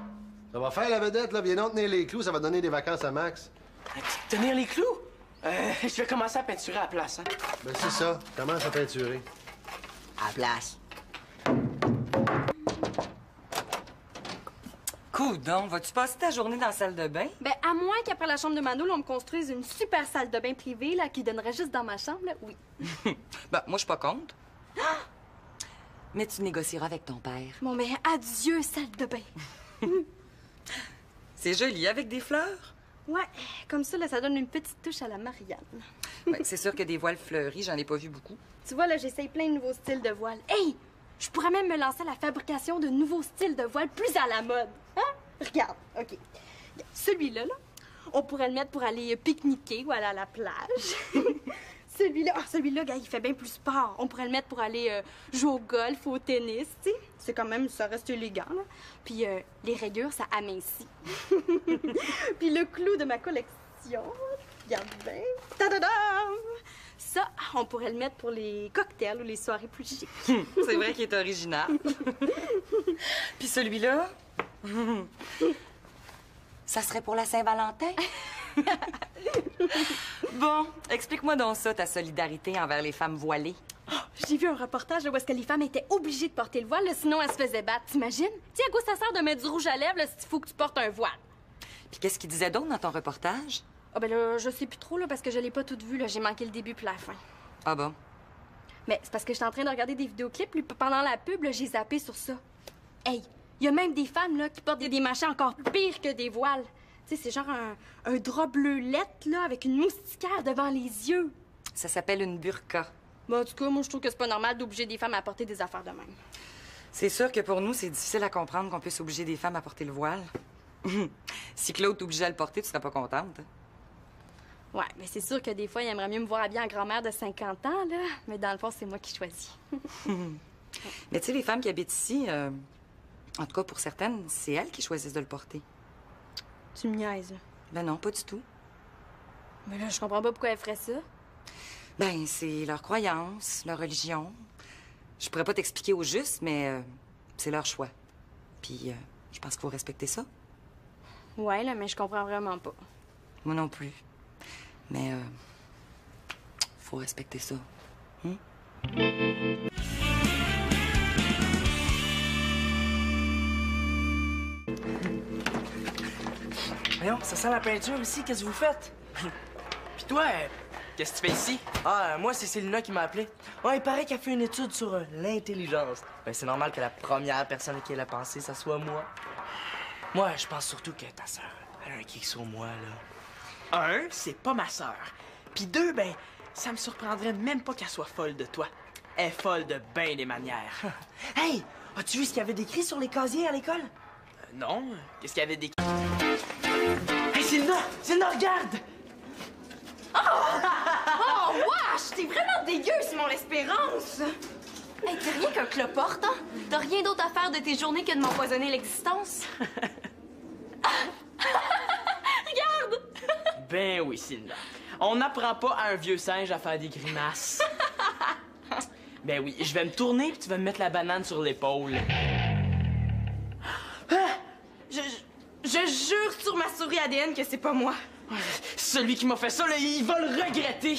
Ça va faire la vedette, là. Viens donc tenir les clous, ça va donner des vacances à Max. Tenir les clous? Je vais commencer à peinturer à la place, hein. Ben, c'est ça. Commence à peinturer. À la place. Coudon, vas-tu passer ta journée dans la salle de bain? Ben, à moins qu'après la chambre de Manolo, on me construise une super salle de bain privée, là, qui donnerait juste dans ma chambre, là, oui. Ben, moi, je suis pas contre. Mais tu négocieras avec ton père. Bon, ben, adieu, salle de bain. C'est joli, avec des fleurs. Ouais, comme ça, là, ça donne une petite touche à la Marianne. Ouais, c'est sûr que des voiles fleuris, j'en ai pas vu beaucoup. Tu vois, là, j'essaye plein de nouveaux styles de voiles. Hey! Je pourrais même me lancer à la fabrication de nouveaux styles de voiles plus à la mode. Hein? Regarde, OK. Celui-là, là, on pourrait le mettre pour aller pique-niquer ou aller à la plage. Celui-là, gars, il fait bien plus sport. On pourrait le mettre pour aller jouer au golf, au tennis, tu sais. C'est quand même, ça reste élégant, là. Puis les rayures, ça amincit. Puis le clou de ma collection, regarde bien. Ta-da-dam! Ça, on pourrait le mettre pour les cocktails ou les soirées plus chics. C'est vrai qu'il est original. Puis celui-là, ça serait pour la Saint-Valentin? Bon, explique-moi donc ça, ta solidarité envers les femmes voilées. Oh, j'ai vu un reportage où est-ce que les femmes étaient obligées de porter le voile, là, sinon elles se faisaient battre. T'imagines? Tu sais, à quoi ça sert de mettre du rouge à lèvres là, s'il faut que tu portes un voile? Puis qu'est-ce qu'il disait d'autre dans ton reportage? Ah ben là, je sais plus trop, là, parce que je l'ai pas toute vue, là. J'ai manqué le début puis la fin. Ah bon? Mais c'est parce que j'étais en train de regarder des vidéoclips, puis pendant la pub, là, j'ai zappé sur ça. Hey, il y a même des femmes, là, qui portent des machins encore pires que des voiles. Tu sais, c'est genre un drap bleu lettre, là, avec une moustiquaire devant les yeux. Ça s'appelle une burqa. Bon, en tout cas, moi, je trouve que c'est pas normal d'obliger des femmes à porter des affaires de même. C'est sûr que pour nous, c'est difficile à comprendre qu'on puisse obliger des femmes à porter le voile. Si Claude t'obligeait à le porter, tu serais pas contente. Ouais, mais c'est sûr que des fois, il aimerait mieux me voir habillée en grand-mère de 50 ans, là. Mais dans le fond, c'est moi qui choisis. Mais tu sais, les femmes qui habitent ici, en tout cas pour certaines, c'est elles qui choisissent de le porter. Tu me niaises, là. Ben non, pas du tout. Mais là, je comprends pas pourquoi elles feraient ça. Ben, c'est leur croyance, leur religion. Je pourrais pas t'expliquer au juste, mais c'est leur choix. Puis, je pense qu'il faut respecter ça. Ouais, là, mais je comprends vraiment pas. Moi non plus. Mais, faut respecter ça. Voyons, ça sent la peinture ici, qu'est-ce que vous faites? Puis toi, qu'est-ce que tu fais ici? Ah, moi, c'est Célina qui m'a appelé. Ouais, il paraît qu'elle a fait une étude sur l'intelligence. Ben, c'est normal que la première personne à qui elle a pensé, ça soit moi. Moi, je pense surtout que ta sœur, elle a un kick sur moi, là. Un, c'est pas ma sœur. Puis deux, ben, ça me surprendrait même pas qu'elle soit folle de toi. Elle est folle de bien des manières. Hey, as-tu vu ce qu'il y avait décrit sur les casiers à l'école? Non, qu'est-ce qu'il y avait décrit? Hey, Célina, regarde! Oh, wesh! T'es vraiment dégueu, Simon l'Espérance! Hey, t'es rien qu'un cloporte, hein? T'as rien d'autre à faire de tes journées que de m'empoisonner l'existence? Regarde! Ben oui, Célina. On n'apprend pas à un vieux singe à faire des grimaces. Ben oui, je vais me tourner puis tu vas me mettre la banane sur l'épaule. Je jure sur ma souris ADN que c'est pas moi. Celui qui m'a fait ça, là, il va le regretter.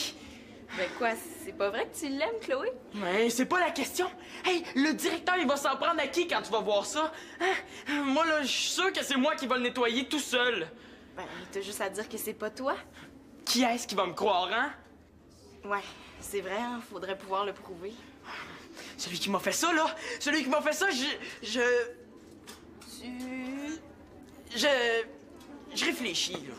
Ben quoi, c'est pas vrai que tu l'aimes, Chloé? Mais c'est pas la question. Hey, le directeur, il va s'en prendre à qui quand tu vas voir ça? Hein? Moi, là, je suis sûr que c'est moi qui va le nettoyer tout seul. Ben, t'as juste à dire que c'est pas toi. Qui est-ce qui va me croire, hein? Ouais, c'est vrai, hein, faudrait pouvoir le prouver. Celui qui m'a fait ça, là, celui qui m'a fait ça, je réfléchis, là.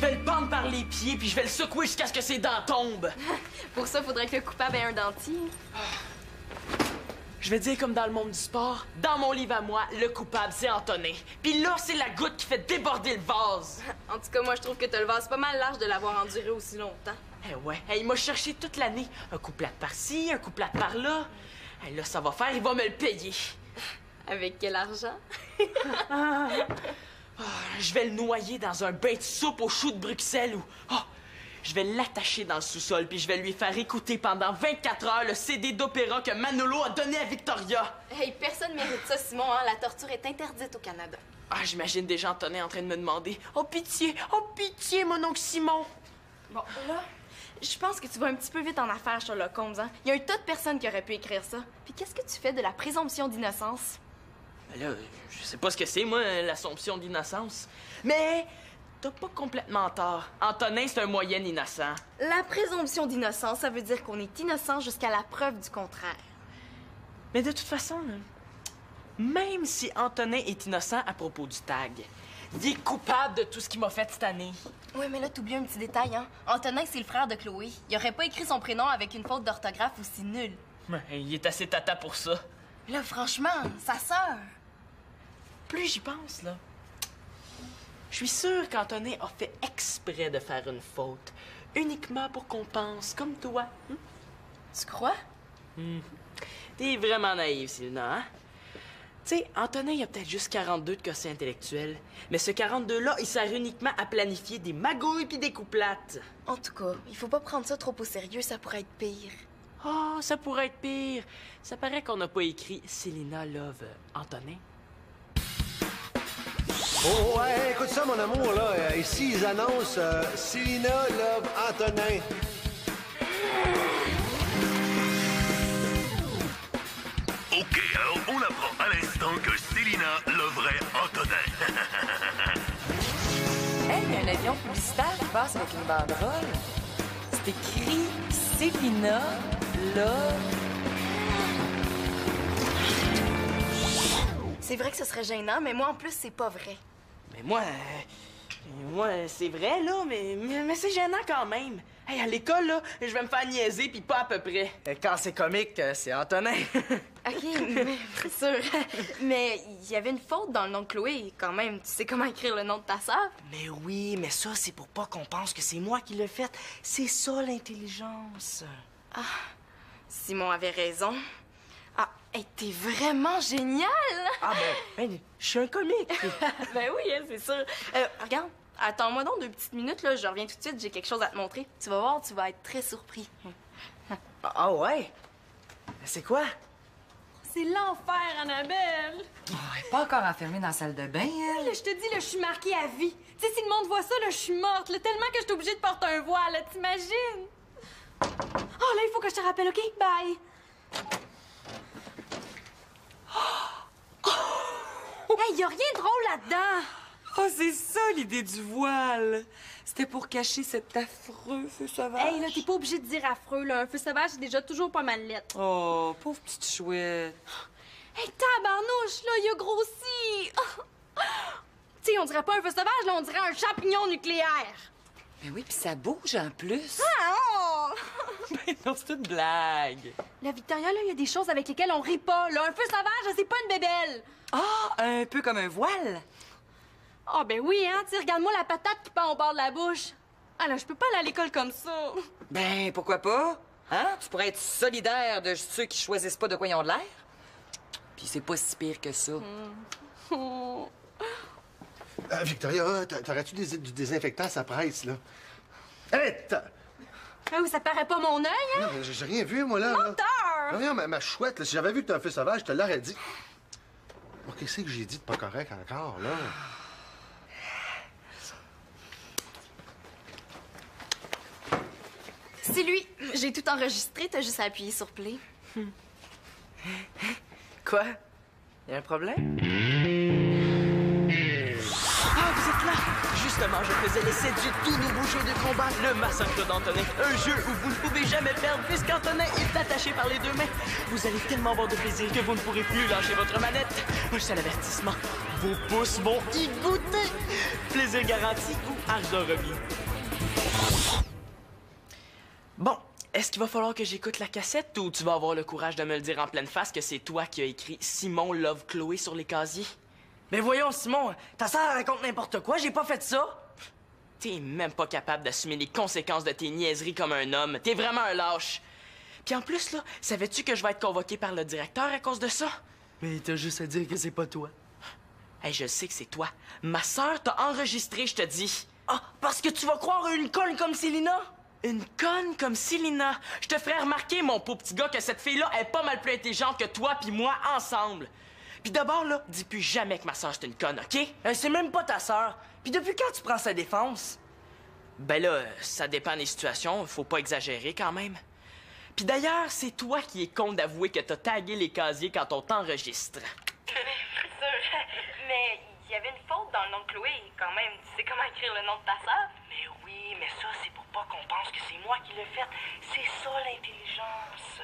vais le pendre par les pieds puis je vais le secouer jusqu'à ce que ses dents tombent. Pour ça, faudrait que le coupable ait un dentier. Je vais dire comme dans le monde du sport, dans mon livre à moi, le coupable, c'est Antonin. Puis là, c'est la goutte qui fait déborder le vase. En tout cas, moi, je trouve que t'as le vase pas mal large de l'avoir enduré aussi longtemps. Eh ouais, il m'a cherché toute l'année. Un couplate par-ci, un couplate par-là. Là, ça va faire, il va me le payer. Avec quel argent? Je vais le noyer dans un bain de soupe aux choux de Bruxelles ou... je vais l'attacher dans le sous-sol puis je vais lui faire écouter pendant 24 heures le CD d'opéra que Manolo a donné à Victoria. Hey, personne mérite ça, Simon, hein? La torture est interdite au Canada. J'imagine déjà Antonin en train de me demander « Oh pitié, mon oncle Simon! » Bon, là, je pense que tu vas un petit peu vite en affaires, Sherlock Holmes, hein? Il y a un tas de personnes qui auraient pu écrire ça. Puis qu'est-ce que tu fais de la présomption d'innocence? Ben là, je sais pas ce que c'est, moi, l'assomption d'innocence. Mais t'as pas complètement tort. Antonin, c'est un moyen innocent. La présomption d'innocence, ça veut dire qu'on est innocent jusqu'à la preuve du contraire. Mais de toute façon, même si Antonin est innocent à propos du tag, il est coupable de tout ce qu'il m'a fait cette année. Oui, mais là, t'oublies un petit détail, hein? Antonin, c'est le frère de Chloé. Il aurait pas écrit son prénom avec une faute d'orthographe aussi nulle. Il est assez tata pour ça. Là, franchement, sa sœur. Plus j'y pense, là, je suis sûre qu'Antonin a fait exprès de faire une faute, uniquement pour qu'on pense comme toi. Tu crois? T'es vraiment naïve, Sylvina, hein? Tu sais, Antonin, il a peut-être juste 42 de quotient intellectuel, mais ce 42-là, il sert uniquement à planifier des magouilles puis des couplates. En tout cas, il faut pas prendre ça trop au sérieux, ça pourrait être pire. Ça pourrait être pire. Ça paraît qu'on n'a pas écrit Célina Love Antonin. Oh, ouais, écoute ça, mon amour, là. Ici, ils annoncent Célina Love Antonin. OK, alors on apprend à l'instant que Célina loverait Antonin. Hey, il y a un avion publicitaire qui passe avec une banderole. C'est écrit Célina Love. C'est vrai que ce serait gênant, mais moi, en plus, c'est pas vrai. Mais moi, c'est vrai, là, mais c'est gênant quand même. Hey, à l'école, là, je vais me faire niaiser, puis pas à peu près. Quand c'est comique, c'est Antonin. OK, mais c'est sûr. Mais il y avait une faute dans le nom de Chloé, quand même. Tu sais comment écrire le nom de ta sœur? Mais oui, mais ça, c'est pour pas qu'on pense que c'est moi qui l'ai fait. C'est ça, l'intelligence. Simon avait raison. Hey, t'es vraiment génial! Ben, je suis un comique. Ben oui, hein, c'est sûr. Regarde, attends-moi donc 2 petites minutes, là. Je reviens tout de suite, j'ai quelque chose à te montrer. Tu vas voir, tu vas être très surpris. Ouais? C'est quoi? C'est l'enfer, Annabelle! Elle est pas encore enfermée dans la salle de bain, elle. Là, je te dis, là, je suis marquée à vie. Tu sais, si le monde voit ça, là, je suis morte. Là, tellement que je suis obligée de porter un voile, là, t'imagines? Là, il faut que je te rappelle, OK? Bye! Hey, y a rien de drôle là-dedans! C'est ça, l'idée du voile. C'était pour cacher cet affreux feu sauvage. Hey, là, t'es pas obligé de dire affreux, là. Un feu sauvage, c'est déjà toujours pas mal lettre. Oh, pauvre petite chouette. Hey, tabarnouche, là, il a grossi! Tu sais, on dirait pas un feu sauvage, là, on dirait un champignon nucléaire. Ben oui, puis ça bouge en plus. Ben non, c'est une blague. Là, Victoria, là, il y a des choses avec lesquelles on rit pas, là. Un feu sauvage, c'est pas une bébelle. Un peu comme un voile. Ben oui, hein, tu sais, regarde-moi la patate qui pend au bord de la bouche. Là, je peux pas aller à l'école comme ça. Ben, pourquoi pas? Hein? Tu pourrais être solidaire de ceux qui choisissent pas de quoi ils ont de l'air. Puis c'est pas si pire que ça. Victoria, t'aurais-tu du désinfectant à sa presse, là? Arrête! Oui, ça te paraît pas mon œil, hein? Non, j'ai rien vu, moi, là. Menteur! Non, ma chouette, là, si j'avais vu que t'es un feu sauvage, je te l'aurais dit. Bon, qu'est-ce que j'ai dit de pas correct encore, là? C'est lui. J'ai tout enregistré, t'as juste à appuyer sur play. Quoi? Y a un problème? Vous êtes là! Justement, je faisais l'essai du tout nouveau jeu de combat, le Massacre d'Antonin. Un jeu où vous ne pouvez jamais perdre puisqu'Antonin est attaché par les 2 mains. Vous allez tellement avoir de plaisir que vous ne pourrez plus lâcher votre manette. Un seul avertissement, vos pouces vont y goûter. Plaisir garanti ou argent remis. Bon, est-ce qu'il va falloir que j'écoute la cassette ou tu vas avoir le courage de me le dire en pleine face que c'est toi qui as écrit Simon love Chloé sur les casiers? Mais voyons, Simon, ta sœur raconte n'importe quoi, j'ai pas fait ça. T'es même pas capable d'assumer les conséquences de tes niaiseries comme un homme. T'es vraiment un lâche. Puis en plus, là, savais-tu que je vais être convoqué par le directeur à cause de ça? Mais t'as juste à dire que c'est pas toi. Hey, je sais que c'est toi. Ma sœur t'a enregistré, je te dis. Ah, parce que tu vas croire une conne comme Célina? Une conne comme Célina. Je te ferai remarquer, mon pauvre petit gars, que cette fille-là est pas mal plus intelligente que toi puis moi ensemble. Puis d'abord, là, dis plus jamais que ma sœur c'est une conne, OK? C'est même pas ta sœur. Puis depuis quand tu prends sa défense? Ben là, ça dépend des situations. Faut pas exagérer quand même. Puis d'ailleurs, c'est toi qui es con d'avouer que t'as tagué les casiers quand on t'enregistre. C'est sûr. Mais il y avait une faute dans le nom de Chloé, quand même. Tu sais comment écrire le nom de ta sœur? Mais oui, mais ça, c'est pour pas qu'on pense que c'est moi qui l'ai fait. C'est ça, l'intelligence.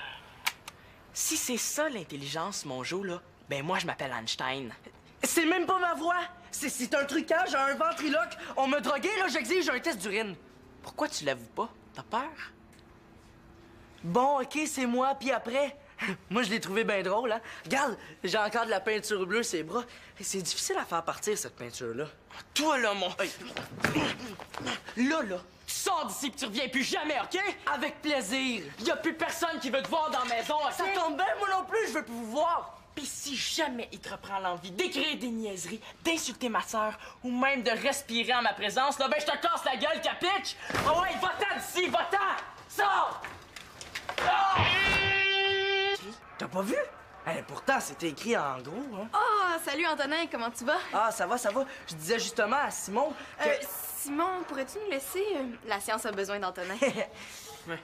Si c'est ça l'intelligence, mon Jo, là, ben moi je m'appelle Einstein. C'est même pas ma voix. C'est un trucage, un ventriloque. On m'a drogué, là, j'exige un test d'urine. Pourquoi tu l'avoues pas? T'as peur? Bon, OK, c'est moi, puis après... Moi, je l'ai trouvé bien drôle, hein? Regarde, j'ai encore de la peinture bleue sur les bras. C'est difficile à faire partir, cette peinture-là. Toi, là, mon... Là, tu sors d'ici pis tu reviens plus jamais, OK? Avec plaisir. Y a plus personne qui veut te voir dans la maison, OK? Ça tombe bien, moi non plus, je veux plus vous voir. Pis si jamais il te reprend l'envie d'écrire des niaiseries, d'insulter ma sœur, ou même de respirer en ma présence, là, ben je te casse la gueule, capiche? Oh ouais, va-t'en d'ici, va-t'en! Sors! Sors! T'as pas vu? Pourtant, c'était écrit en gros, hein? Oh, salut Antonin, comment tu vas? Ah, ça va, ça va. Je disais justement à Simon que... Simon, pourrais-tu nous laisser? La science a besoin d'Antonin. Ouais,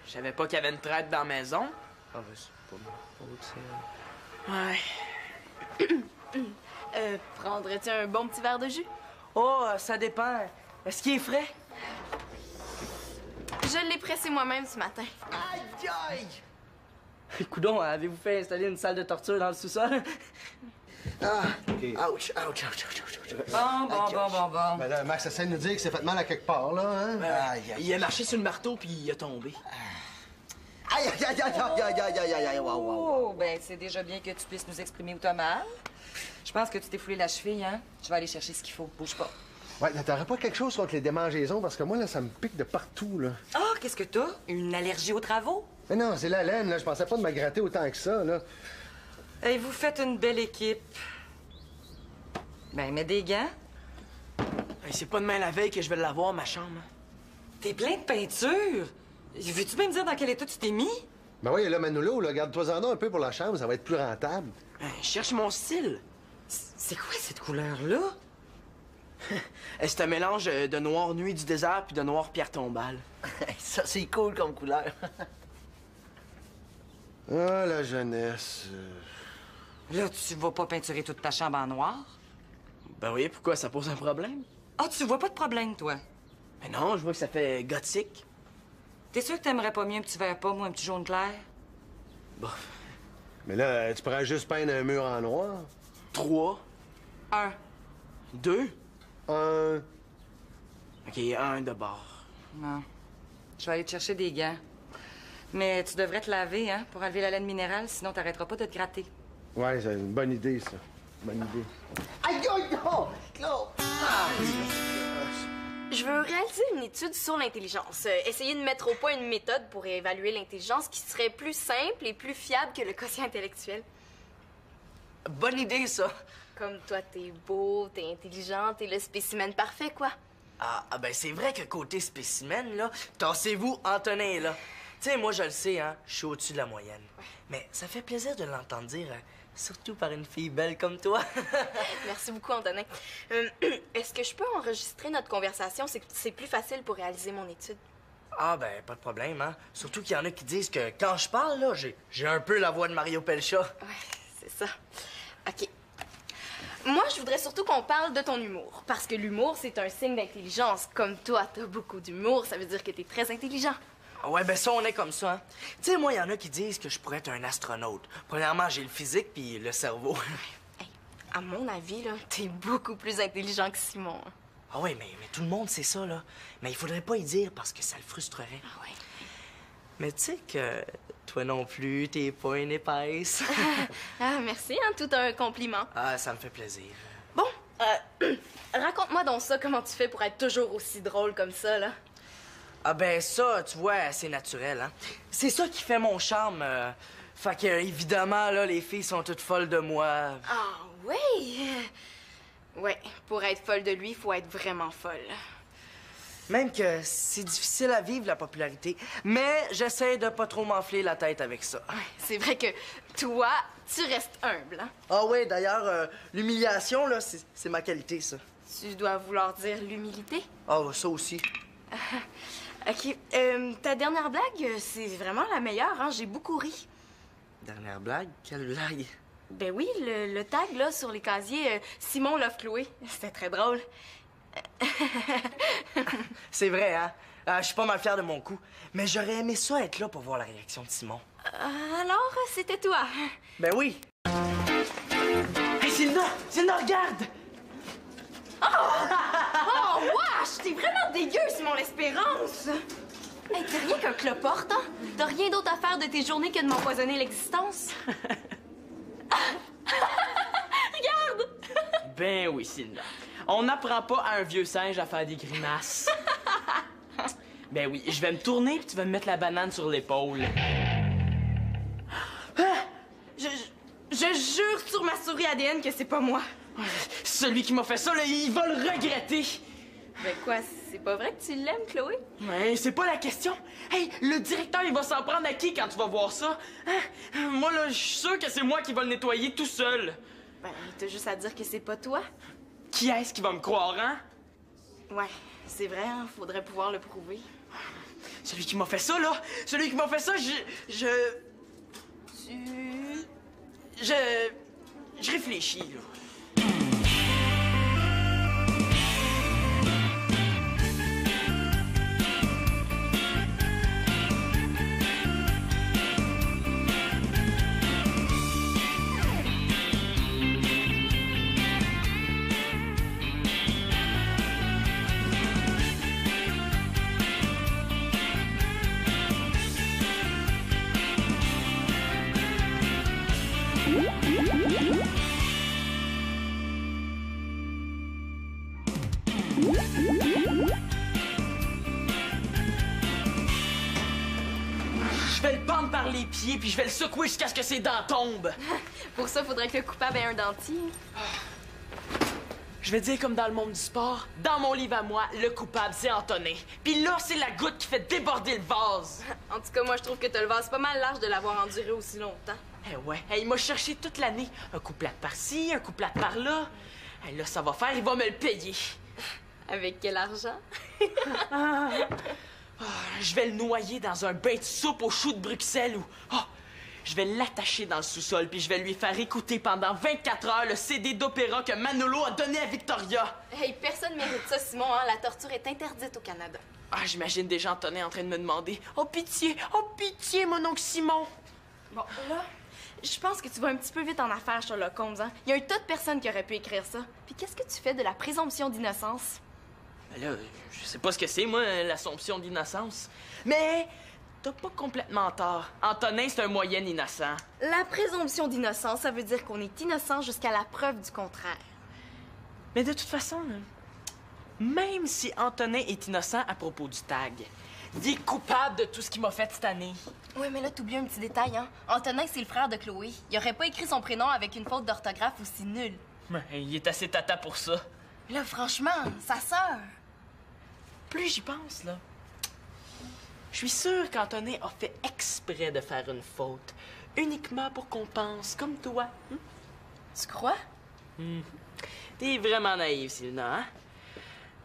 je savais pas qu'il y avait une traite dans la maison. Ah, ben, c'est pas ma faute, ça. Ouais. Prendrais-tu un bon petit verre de jus? Oh, ça dépend. Est-ce qu'il est frais? Je l'ai pressé moi-même ce matin. Aïe, aïe! Coudon, avez-vous fait installer une salle de torture dans le sous-sol? Ah, OK. Ouch, ouch, ouch, ouch, ouch. Bon. Ben là, Max essaie de nous dire que c'est fait mal à quelque part, là, hein? Aïe, aïe, Il a marché sur le marteau puis il a tombé. aïe, aïe, aïe, aïe, aïe, aïe, aïe, aïe, aïe, wow, wow. Oh, ben c'est déjà bien que tu puisses nous exprimer où t'as mal. Je pense que tu t'es foulé la cheville, hein? Je vais aller chercher ce qu'il faut. Bouge pas. Ouais, t'aurais pas quelque chose contre les démangeaisons? Parce que moi, là, ça me pique de partout, là. Ah, qu'est-ce que t'as? Une allergie aux travaux? Mais non, c'est la laine, là. Je pensais pas de me gratter autant que ça, là. Hey, vous faites une belle équipe. Ben, mets des gants. Hey, c'est pas demain la veille que je vais l'avoir, ma chambre. T'es plein de peinture. Veux-tu même dire dans quel état tu t'es mis? Ben oui, là, Manolo, là, garde-toi-en un peu pour la chambre, ça va être plus rentable. Je cherche mon style. C'est quoi cette couleur-là? C'est un mélange de noir nuit du désert puis de noir pierre tombale. Ça, c'est cool comme couleur. Ah, la jeunesse. Là, tu vas pas peinturer toute ta chambre en noir? Ben oui, pourquoi? Ça pose un problème? Ah, tu vois pas de problème, toi? Mais non, je vois que ça fait gothique. T'es sûr que t'aimerais pas mieux un petit vert pomme ou un petit jaune clair? Bon. Mais là, tu pourrais juste peindre un mur en noir. 3. 1. 2. Un... OK, 1 de bord. Non. Je vais aller te chercher des gants. Mais tu devrais te laver, hein, pour enlever la laine minérale, sinon t'arrêteras pas de te gratter. Ouais, c'est une bonne idée, ça. Bonne idée. Aïe, aïe, non! Claude! Ah, Je veux réaliser une étude sur l'intelligence. Essayer de mettre au point une méthode pour évaluer l'intelligence qui serait plus simple et plus fiable que le quotient intellectuel. Bonne idée, ça. Comme toi, t'es beau, t'es intelligent, t'es le spécimen parfait, quoi. Ah, ben c'est vrai que côté spécimen, là, tassez-vous, Antonin est là. Tu sais, moi, je le sais, hein, je suis au-dessus de la moyenne. Mais ça fait plaisir de l'entendre dire, surtout par une fille belle comme toi. Merci beaucoup, Antonin. Est-ce que je peux enregistrer notre conversation? C'est plus facile pour réaliser mon étude. Ah, ben, pas de problème, hein. Surtout qu'il y en a qui disent que quand je parle, là, j'ai un peu la voix de Mario Pelcha. Ouais, c'est ça. OK. Moi, je voudrais surtout qu'on parle de ton humour. Parce que l'humour, c'est un signe d'intelligence. Comme toi, t'as beaucoup d'humour, ça veut dire que t'es très intelligent. Ouais, ben ça, on est comme ça, hein. Tu sais, moi, il y en a qui disent que je pourrais être un astronaute. Premièrement, j'ai le physique puis le cerveau. Hey, à mon avis, là, t'es beaucoup plus intelligent que Simon. Ah ouais, mais tout le monde sait ça, là. Mais il faudrait pas y dire parce que ça le frustrerait. Ah ouais. Mais tu sais que toi non plus, t'es pas une épaisse. Ah, merci, hein, tout un compliment. Ah, ça me fait plaisir. Bon, raconte-moi donc ça, comment tu fais pour être toujours aussi drôle comme ça, là. Ah ben ça, tu vois, c'est naturel, hein. C'est ça qui fait mon charme. Fait que, évidemment, là, les filles sont toutes folles de moi. Ah oui? Ouais, pour être folle de lui, il faut être vraiment folle. Même que c'est difficile à vivre, la popularité. Mais j'essaie de pas trop m'enfler la tête avec ça. Ouais, c'est vrai que toi, tu restes humble, hein? Ah ouais, d'ailleurs, l'humiliation, là, c'est ma qualité, ça. Tu dois vouloir dire l'humilité? Ah, ça aussi. OK. Ta dernière blague, c'est vraiment la meilleure, hein? J'ai beaucoup ri. Dernière blague? Quelle blague? Ben oui, le tag, là, sur les casiers, Simon love Chloé. C'était très drôle. C'est vrai, hein? Je suis pas mal fier de mon coup. Mais j'aurais aimé ça être là pour voir la réaction de Simon. Alors, c'était toi? Ben oui. Hey, Sylvina! Sylvina, regarde! Oh, wesh! T'es vraiment dégueu, Simon l'Espérance! Hey, t'es rien qu'un cloporte, hein? T'as rien d'autre à faire de tes journées que de m'empoisonner l'existence? Regarde! Ben oui, Sylvina. On n'apprend pas à un vieux singe à faire des grimaces. Ben oui, je vais me tourner puis tu vas me mettre la banane sur l'épaule. Je jure sur ma souris ADN que c'est pas moi. Celui qui m'a fait ça, là, il va le regretter. Ben quoi, c'est pas vrai que tu l'aimes, Chloé? Ouais, c'est pas la question. Hey, le directeur, il va s'en prendre à qui quand tu vas voir ça? Hein? Moi, là, je suis sûr que c'est moi qui va le nettoyer tout seul. Ben, t'as juste à dire que c'est pas toi. Qui est-ce qui va me croire, hein? Ouais, c'est vrai, hein, faudrait pouvoir le prouver. Celui qui m'a fait ça, là, celui qui m'a fait ça, je réfléchis, là. Je vais le pendre par les pieds puis je vais le secouer jusqu'à ce que ses dents tombent. Pour ça, faudrait que le coupable ait un dentier. Je vais dire comme dans le monde du sport, dans mon livre à moi, le coupable, c'est Antonin. Puis là, c'est la goutte qui fait déborder le vase. En tout cas, moi, je trouve que t'as le vase pas mal large de l'avoir enduré aussi longtemps. Eh ouais, il m'a cherché toute l'année. Un coup plate par-ci, un coup plate par-là. Là, ça va faire, il va me le payer. Avec quel argent? Je vais le noyer dans un bain de soupe aux choux de Bruxelles ou... je vais l'attacher dans le sous-sol puis je vais lui faire écouter pendant 24 heures le CD d'opéra que Manolo a donné à Victoria. Hey, personne mérite ça, Simon, hein? La torture est interdite au Canada. J'imagine déjà Antonin en train de me demander « Oh pitié, mon oncle Simon! » Bon, là, je pense que tu vas un petit peu vite en affaires, Sherlock Holmes, hein? Il y a un tas de personnes qui auraient pu écrire ça. Puis qu'est-ce que tu fais de la présomption d'innocence? Ben là, je sais pas ce que c'est, moi, l'assomption d'innocence. Mais t'as pas complètement tort. Antonin, c'est un moyen innocent. La présomption d'innocence, ça veut dire qu'on est innocent jusqu'à la preuve du contraire. Mais de toute façon, là, même si Antonin est innocent à propos du tag, il est coupable de tout ce qu'il m'a fait cette année. Oui, mais là, t'oublies un petit détail, hein? Antonin, c'est le frère de Chloé. Il aurait pas écrit son prénom avec une faute d'orthographe aussi nulle. Il est assez tata pour ça. Là, franchement, sa sœur. Plus j'y pense, là, je suis sûre qu'Antonin a fait exprès de faire une faute, uniquement pour qu'on pense comme toi. Tu crois? T'es vraiment naïve, Sylvina, hein?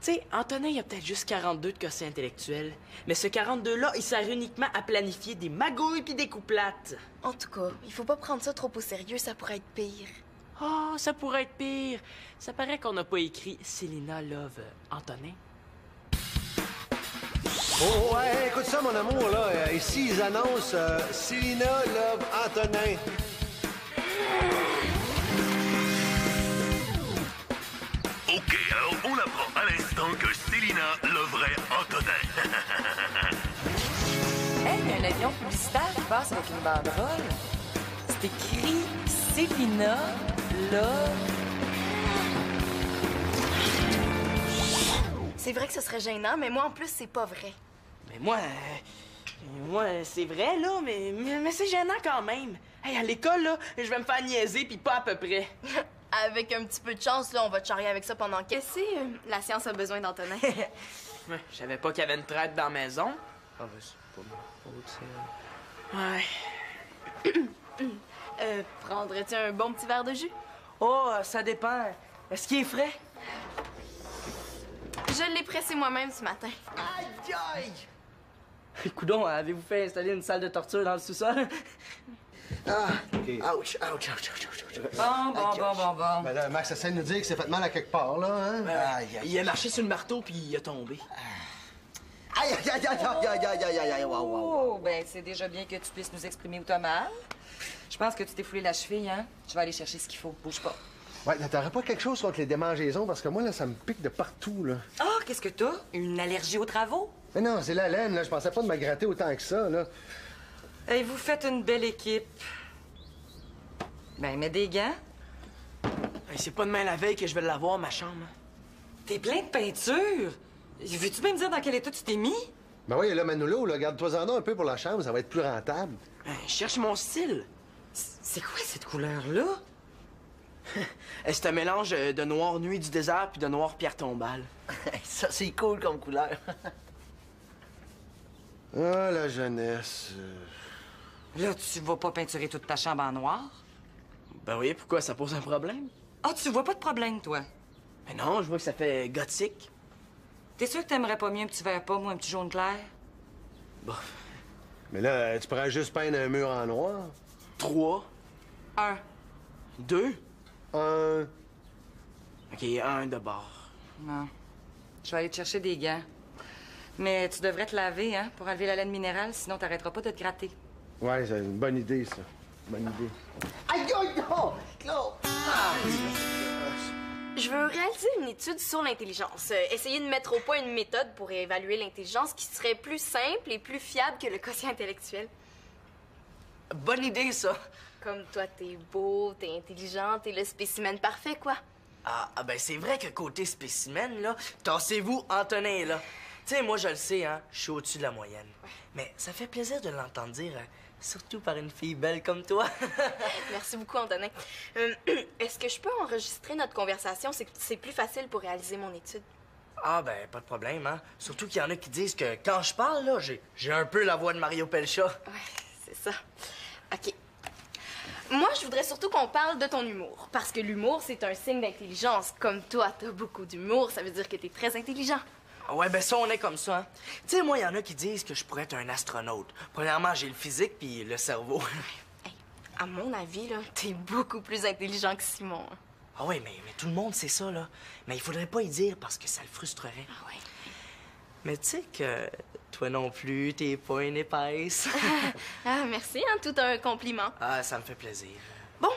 Tu sais, Antonin, il a peut-être juste 42 de quotient intellectuel, mais ce 42-là, il sert uniquement à planifier des magouilles puis des coups plates. En tout cas, il faut pas prendre ça trop au sérieux, ça pourrait être pire. Ça pourrait être pire. Ça paraît qu'on n'a pas écrit Célina Love Antonin. Oh, ouais, écoute ça, mon amour, là. Ici, ils annoncent Célina Love Antonin. OK, alors on apprend à l'instant passe avec une banderole. C'est écrit Célina, Love. C'est vrai que ce serait gênant, mais moi, en plus, c'est pas vrai. Mais moi, c'est vrai, là, mais c'est gênant quand même. Hey, à l'école, là, je vais me faire niaiser, puis pas à peu près. Avec un petit peu de chance, là, on va te charrier avec ça pendant quelques... la science a besoin d'Antonin. Ouais, je savais pas qu'il y avait une traite dans la maison. Ah, ben, c'est pas ma faute, ça. Ouais. Prendrais-tu un bon petit verre de jus? Oh, ça dépend. Est-ce qu'il est frais? Je l'ai pressé moi-même ce matin. Aïe, aïe! Coudon, avez-vous fait installer une salle de torture dans le sous-sol? Ah, OK. Ouch, ouch, ouch, ouch, ouch. Bon. Ben là, Max essaie de nous dire que c'est fait mal à quelque part, là, hein? Il a marché sur le marteau, puis il a tombé. Aïe, aïe, aïe, aïe, aïe, aïe, aïe, aïe, aïe, wow, wow. Oh, ben c'est déjà bien que tu puisses nous exprimer où t'as mal. Je pense que tu t'es foulé la cheville, hein? Je vais aller chercher ce qu'il faut. Bouge pas. Ouais, t'aurais pas quelque chose contre les démangeaisons? Parce que moi, là, ça me pique de partout, là. Ah, qu'est-ce que t'as? Une allergie aux travaux? Mais non, c'est la laine, là. Je pensais pas de me gratter autant que ça, là. Hey, vous faites une belle équipe. Ben, mets des gants. Hey, c'est pas demain la veille que je vais l'avoir, ma chambre. T'es plein de peinture. Veux-tu même dire dans quel état tu t'es mis? Ben oui, là, Manolo, là, garde-toi-en un peu pour la chambre, ça va être plus rentable. Je cherche mon style. C'est quoi cette couleur-là? C'est un mélange de noir nuit du désert puis de noir pierre tombale. Ça, c'est cool comme couleur. Ah, la jeunesse. Là, tu vas pas peinturer toute ta chambre en noir? Ben oui, pourquoi? Ça pose un problème? Ah, tu vois pas de problème, toi? Mais non, je vois que ça fait gothique. T'es sûr que t'aimerais pas mieux un petit vert pomme ou un petit jaune clair? Bon. Mais là, tu pourrais juste peindre un mur en noir. 3. 1. 2. 1. OK, 1 de bord. Non. Je vais aller te chercher des gants. Mais tu devrais te laver, hein, pour enlever la laine minérale, sinon t'arrêteras pas de te gratter. Ouais, c'est une bonne idée, ça. Bonne idée. Aïe, aïe, non! Claude! Je veux réaliser une étude sur l'intelligence. Essayer de mettre au point une méthode pour évaluer l'intelligence qui serait plus simple et plus fiable que le quotient intellectuel. Bonne idée, ça. Comme toi, t'es beau, t'es intelligent, t'es le spécimen parfait, quoi. Ah, ben c'est vrai que côté spécimen, là, tassez-vous, Antonin est là. Tu sais, moi, je le sais, hein, je suis au-dessus de la moyenne. Mais ça fait plaisir de l'entendre dire, surtout par une fille belle comme toi. Merci beaucoup, Antonin. Est-ce que je peux enregistrer notre conversation? C'est plus facile pour réaliser mon étude. Ah, ben, pas de problème, hein. Surtout qu'il y en a qui disent que quand je parle, là, j'ai un peu la voix de Mario Pelcha. Ouais, c'est ça. OK. Moi, je voudrais surtout qu'on parle de ton humour. Parce que l'humour, c'est un signe d'intelligence. Comme toi, t'as beaucoup d'humour, ça veut dire que t'es très intelligent. Ouais, ben ça, on est comme ça, hein. Tu sais, moi, il y en a qui disent que je pourrais être un astronaute. Premièrement, j'ai le physique puis le cerveau. Hey, à mon avis, là, t'es beaucoup plus intelligent que Simon. Hein. Ah ouais, mais tout le monde sait ça, là. Mais il faudrait pas y dire parce que ça le frustrerait. Ah ouais. Mais tu sais que toi non plus, t'es pas une épaisse. Ah, merci, hein, tout un compliment. Ah, ça me fait plaisir. Bon,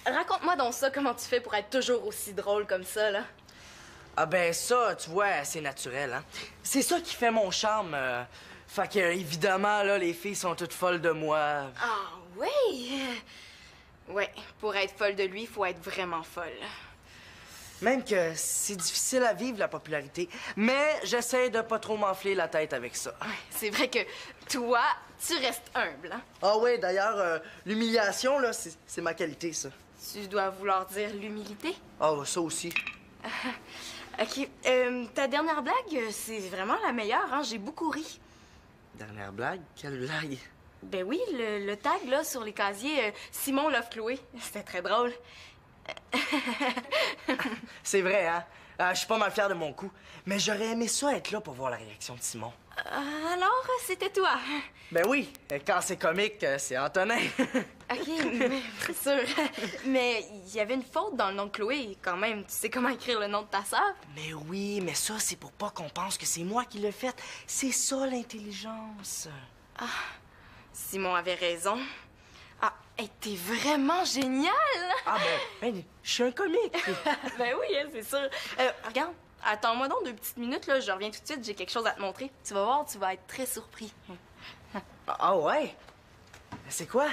raconte-moi donc ça, comment tu fais pour être toujours aussi drôle comme ça, là. Ah ben ça, tu vois, c'est naturel, hein. C'est ça qui fait mon charme. Fait que, évidemment, là, les filles sont toutes folles de moi. Ah oui? Ouais, pour être folle de lui, il faut être vraiment folle. Même que c'est difficile à vivre, la popularité. Mais j'essaie de pas trop m'enfler la tête avec ça. Ouais, c'est vrai que toi, tu restes humble, hein? Ah ouais, d'ailleurs, l'humiliation, là, c'est ma qualité, ça. Tu dois vouloir dire l'humilité? Ah, ça aussi. OK. Ta dernière blague, c'est vraiment la meilleure, hein? J'ai beaucoup ri. Dernière blague? Quelle blague? Ben oui, le tag, là, sur les casiers, Simon love Chloé. C'était très drôle. C'est vrai, hein? Je suis pas mal fier de mon coup. Mais j'aurais aimé ça être là pour voir la réaction de Simon. Alors, c'était toi? Ben oui, quand c'est comique, c'est Antonin. OK, mais c'est sûr. Mais il y avait une faute dans le nom de Chloé, quand même. Tu sais comment écrire le nom de ta sœur? Mais oui, mais ça, c'est pour pas qu'on pense que c'est moi qui l'ai fait. C'est ça, l'intelligence. Ah, Simon avait raison. Ah, hey, t'es vraiment génial! Ah ben, je suis un comique. Ben oui, hein, c'est sûr. Regarde, attends-moi donc 2 petites minutes, là. Je reviens tout de suite, j'ai quelque chose à te montrer. Tu vas voir, tu vas être très surpris. Ah ouais? C'est quoi?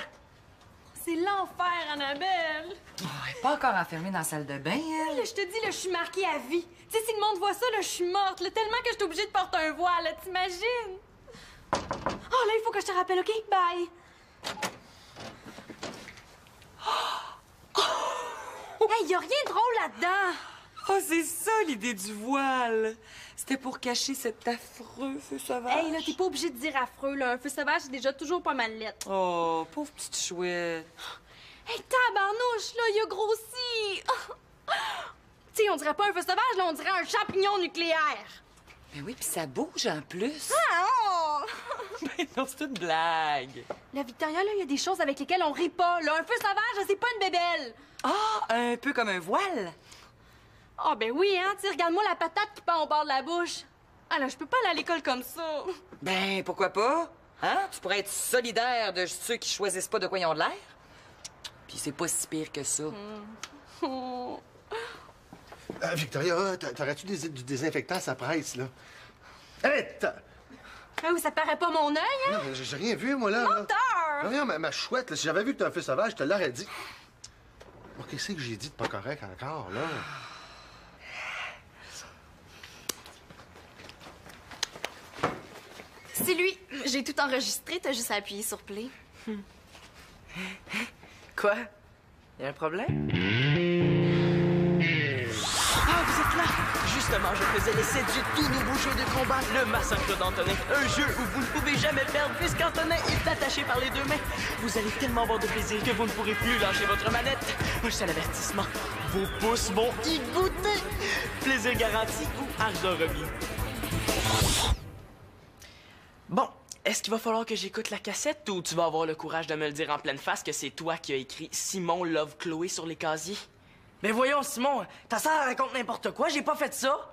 C'est l'enfer, Annabelle! Oh, elle est pas encore enfermée dans la salle de bain, elle. Là, je te dis, là, je suis marquée à vie. Tu sais, si le monde voit ça, là, je suis morte, là, tellement que je suis obligée de porter un voile, là, t'imagines? Oh, là, il faut que je te rappelle, OK? Bye! Hey, y a rien de drôle là-dedans! Oh, c'est ça, l'idée du voile. C'était pour cacher cet affreux feu sauvage. Hey, là, t'es pas obligé de dire affreux, là. Un feu sauvage, c'est déjà toujours pas mal lettre. Oh, pauvre petite chouette. Hey, tabarnouche, là, il a grossi! Tu sais, on dirait pas un feu sauvage, là, on dirait un champignon nucléaire. Ben oui, puis ça bouge en plus. Ah, oh! Ben non, c'est une blague. Là, Victoria, là, il y a des choses avec lesquelles on rit pas, là. Un feu sauvage, c'est pas une bébelle. Ah, un peu comme un voile. Ah, ben oui, hein. Tu regarde-moi la patate qui pend au bord de la bouche. Ah, là, je peux pas aller à l'école comme ça. Ben, pourquoi pas? Hein? Tu pourrais être solidaire de ceux qui choisissent pas de quoi ils ont de l'air. Puis c'est pas si pire que ça. Victoria, t'aurais-tu du désinfectant, ça presse, là? Arrête! Ah oui, ça te paraît pas mon œil, hein? Non, j'ai rien vu, moi, là. Menteur! Non, ma chouette, là, si j'avais vu que t'es un feu sauvage, je te l'aurais dit. Bon, qu'est-ce que j'ai dit de pas correct encore, là? C'est lui. J'ai tout enregistré, t'as juste à appuyer sur play. Quoi? Y a un problème? Ah, vous êtes là! Justement, je faisais l'essai du tout nouveau jeu de combat, le Massacre d'Antonin. Un jeu où vous ne pouvez jamais perdre puisqu'Antonin est attaché par les deux mains. Vous allez tellement avoir de plaisir que vous ne pourrez plus lâcher votre manette. Un seul avertissement, vos pouces vont y goûter. Plaisir garanti ou argent remis. Bon, est-ce qu'il va falloir que j'écoute la cassette ou tu vas avoir le courage de me le dire en pleine face que c'est toi qui as écrit Simon Love Chloé sur les casiers? Mais voyons, Simon, ta sœur raconte n'importe quoi, j'ai pas fait ça.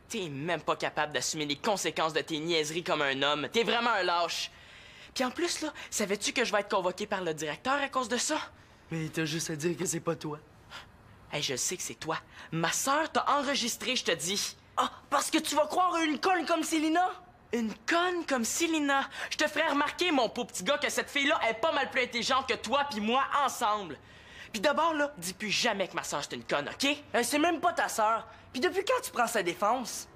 T'es même pas capable d'assumer les conséquences de tes niaiseries comme un homme. T'es vraiment un lâche. Puis en plus, là, savais-tu que je vais être convoqué par le directeur à cause de ça? Mais t'as juste à dire que c'est pas toi. Hey, je sais que c'est toi. Ma sœur t'a enregistré, je te dis. Ah, parce que tu vas croire une conne comme Célina? Une conne comme Célina. Je te ferai remarquer, mon pauvre petit gars, que cette fille-là est pas mal plus intelligente que toi puis moi ensemble. Puis d'abord, là, dis plus jamais que ma sœur, c'est une conne, OK? C'est même pas ta sœur. Puis depuis quand tu prends sa défense?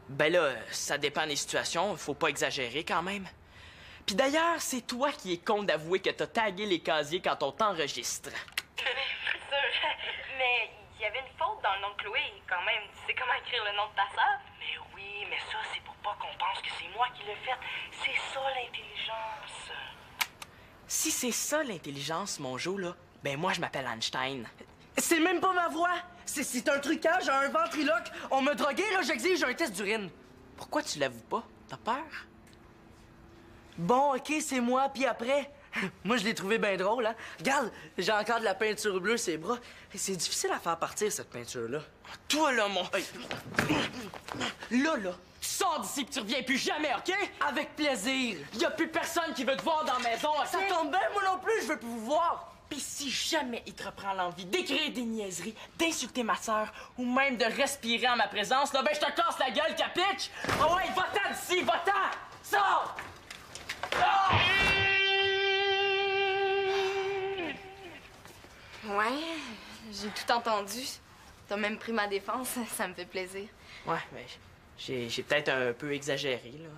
Ben là, ça dépend des situations. Faut pas exagérer quand même. Puis d'ailleurs, c'est toi qui es con d'avouer que t'as tagué les casiers quand on t'enregistre. Mais il y avait une faute dans le nom de Chloé, quand même. Tu sais comment écrire le nom de ta sœur? Mais oui, mais ça, c'est pour pas qu'on pense que c'est moi qui l'ai fait. C'est ça, l'intelligence. Si c'est ça, l'intelligence, mon Jo, là, ben moi, je m'appelle Einstein. C'est même pas ma voix! C'est un trucage, un ventriloque. On m'a drogué, là, j'exige un test d'urine. Pourquoi tu l'avoues pas? T'as peur? Bon, OK, c'est moi, puis après... Moi, je l'ai trouvé bien drôle, hein? Regarde, j'ai encore de la peinture bleue sur les bras. C'est difficile à faire partir, cette peinture-là. Toi, là, mon... Là, tu sors d'ici pis tu reviens plus jamais, OK? Avec plaisir. Y a plus personne qui veut te voir dans la maison, OK? Ça tombe bien, moi non plus, je veux plus vous voir. Pis si jamais il te reprend l'envie d'écrire des niaiseries, d'insulter ma sœur, ou même de respirer en ma présence, là, ben je te casse la gueule, capiche! Oh ouais, va-t'en d'ici, va-t'en! Sors! Sors! Ouais, j'ai tout entendu. T'as même pris ma défense, ça me fait plaisir. Ouais, mais j'ai peut-être un peu exagéré, là.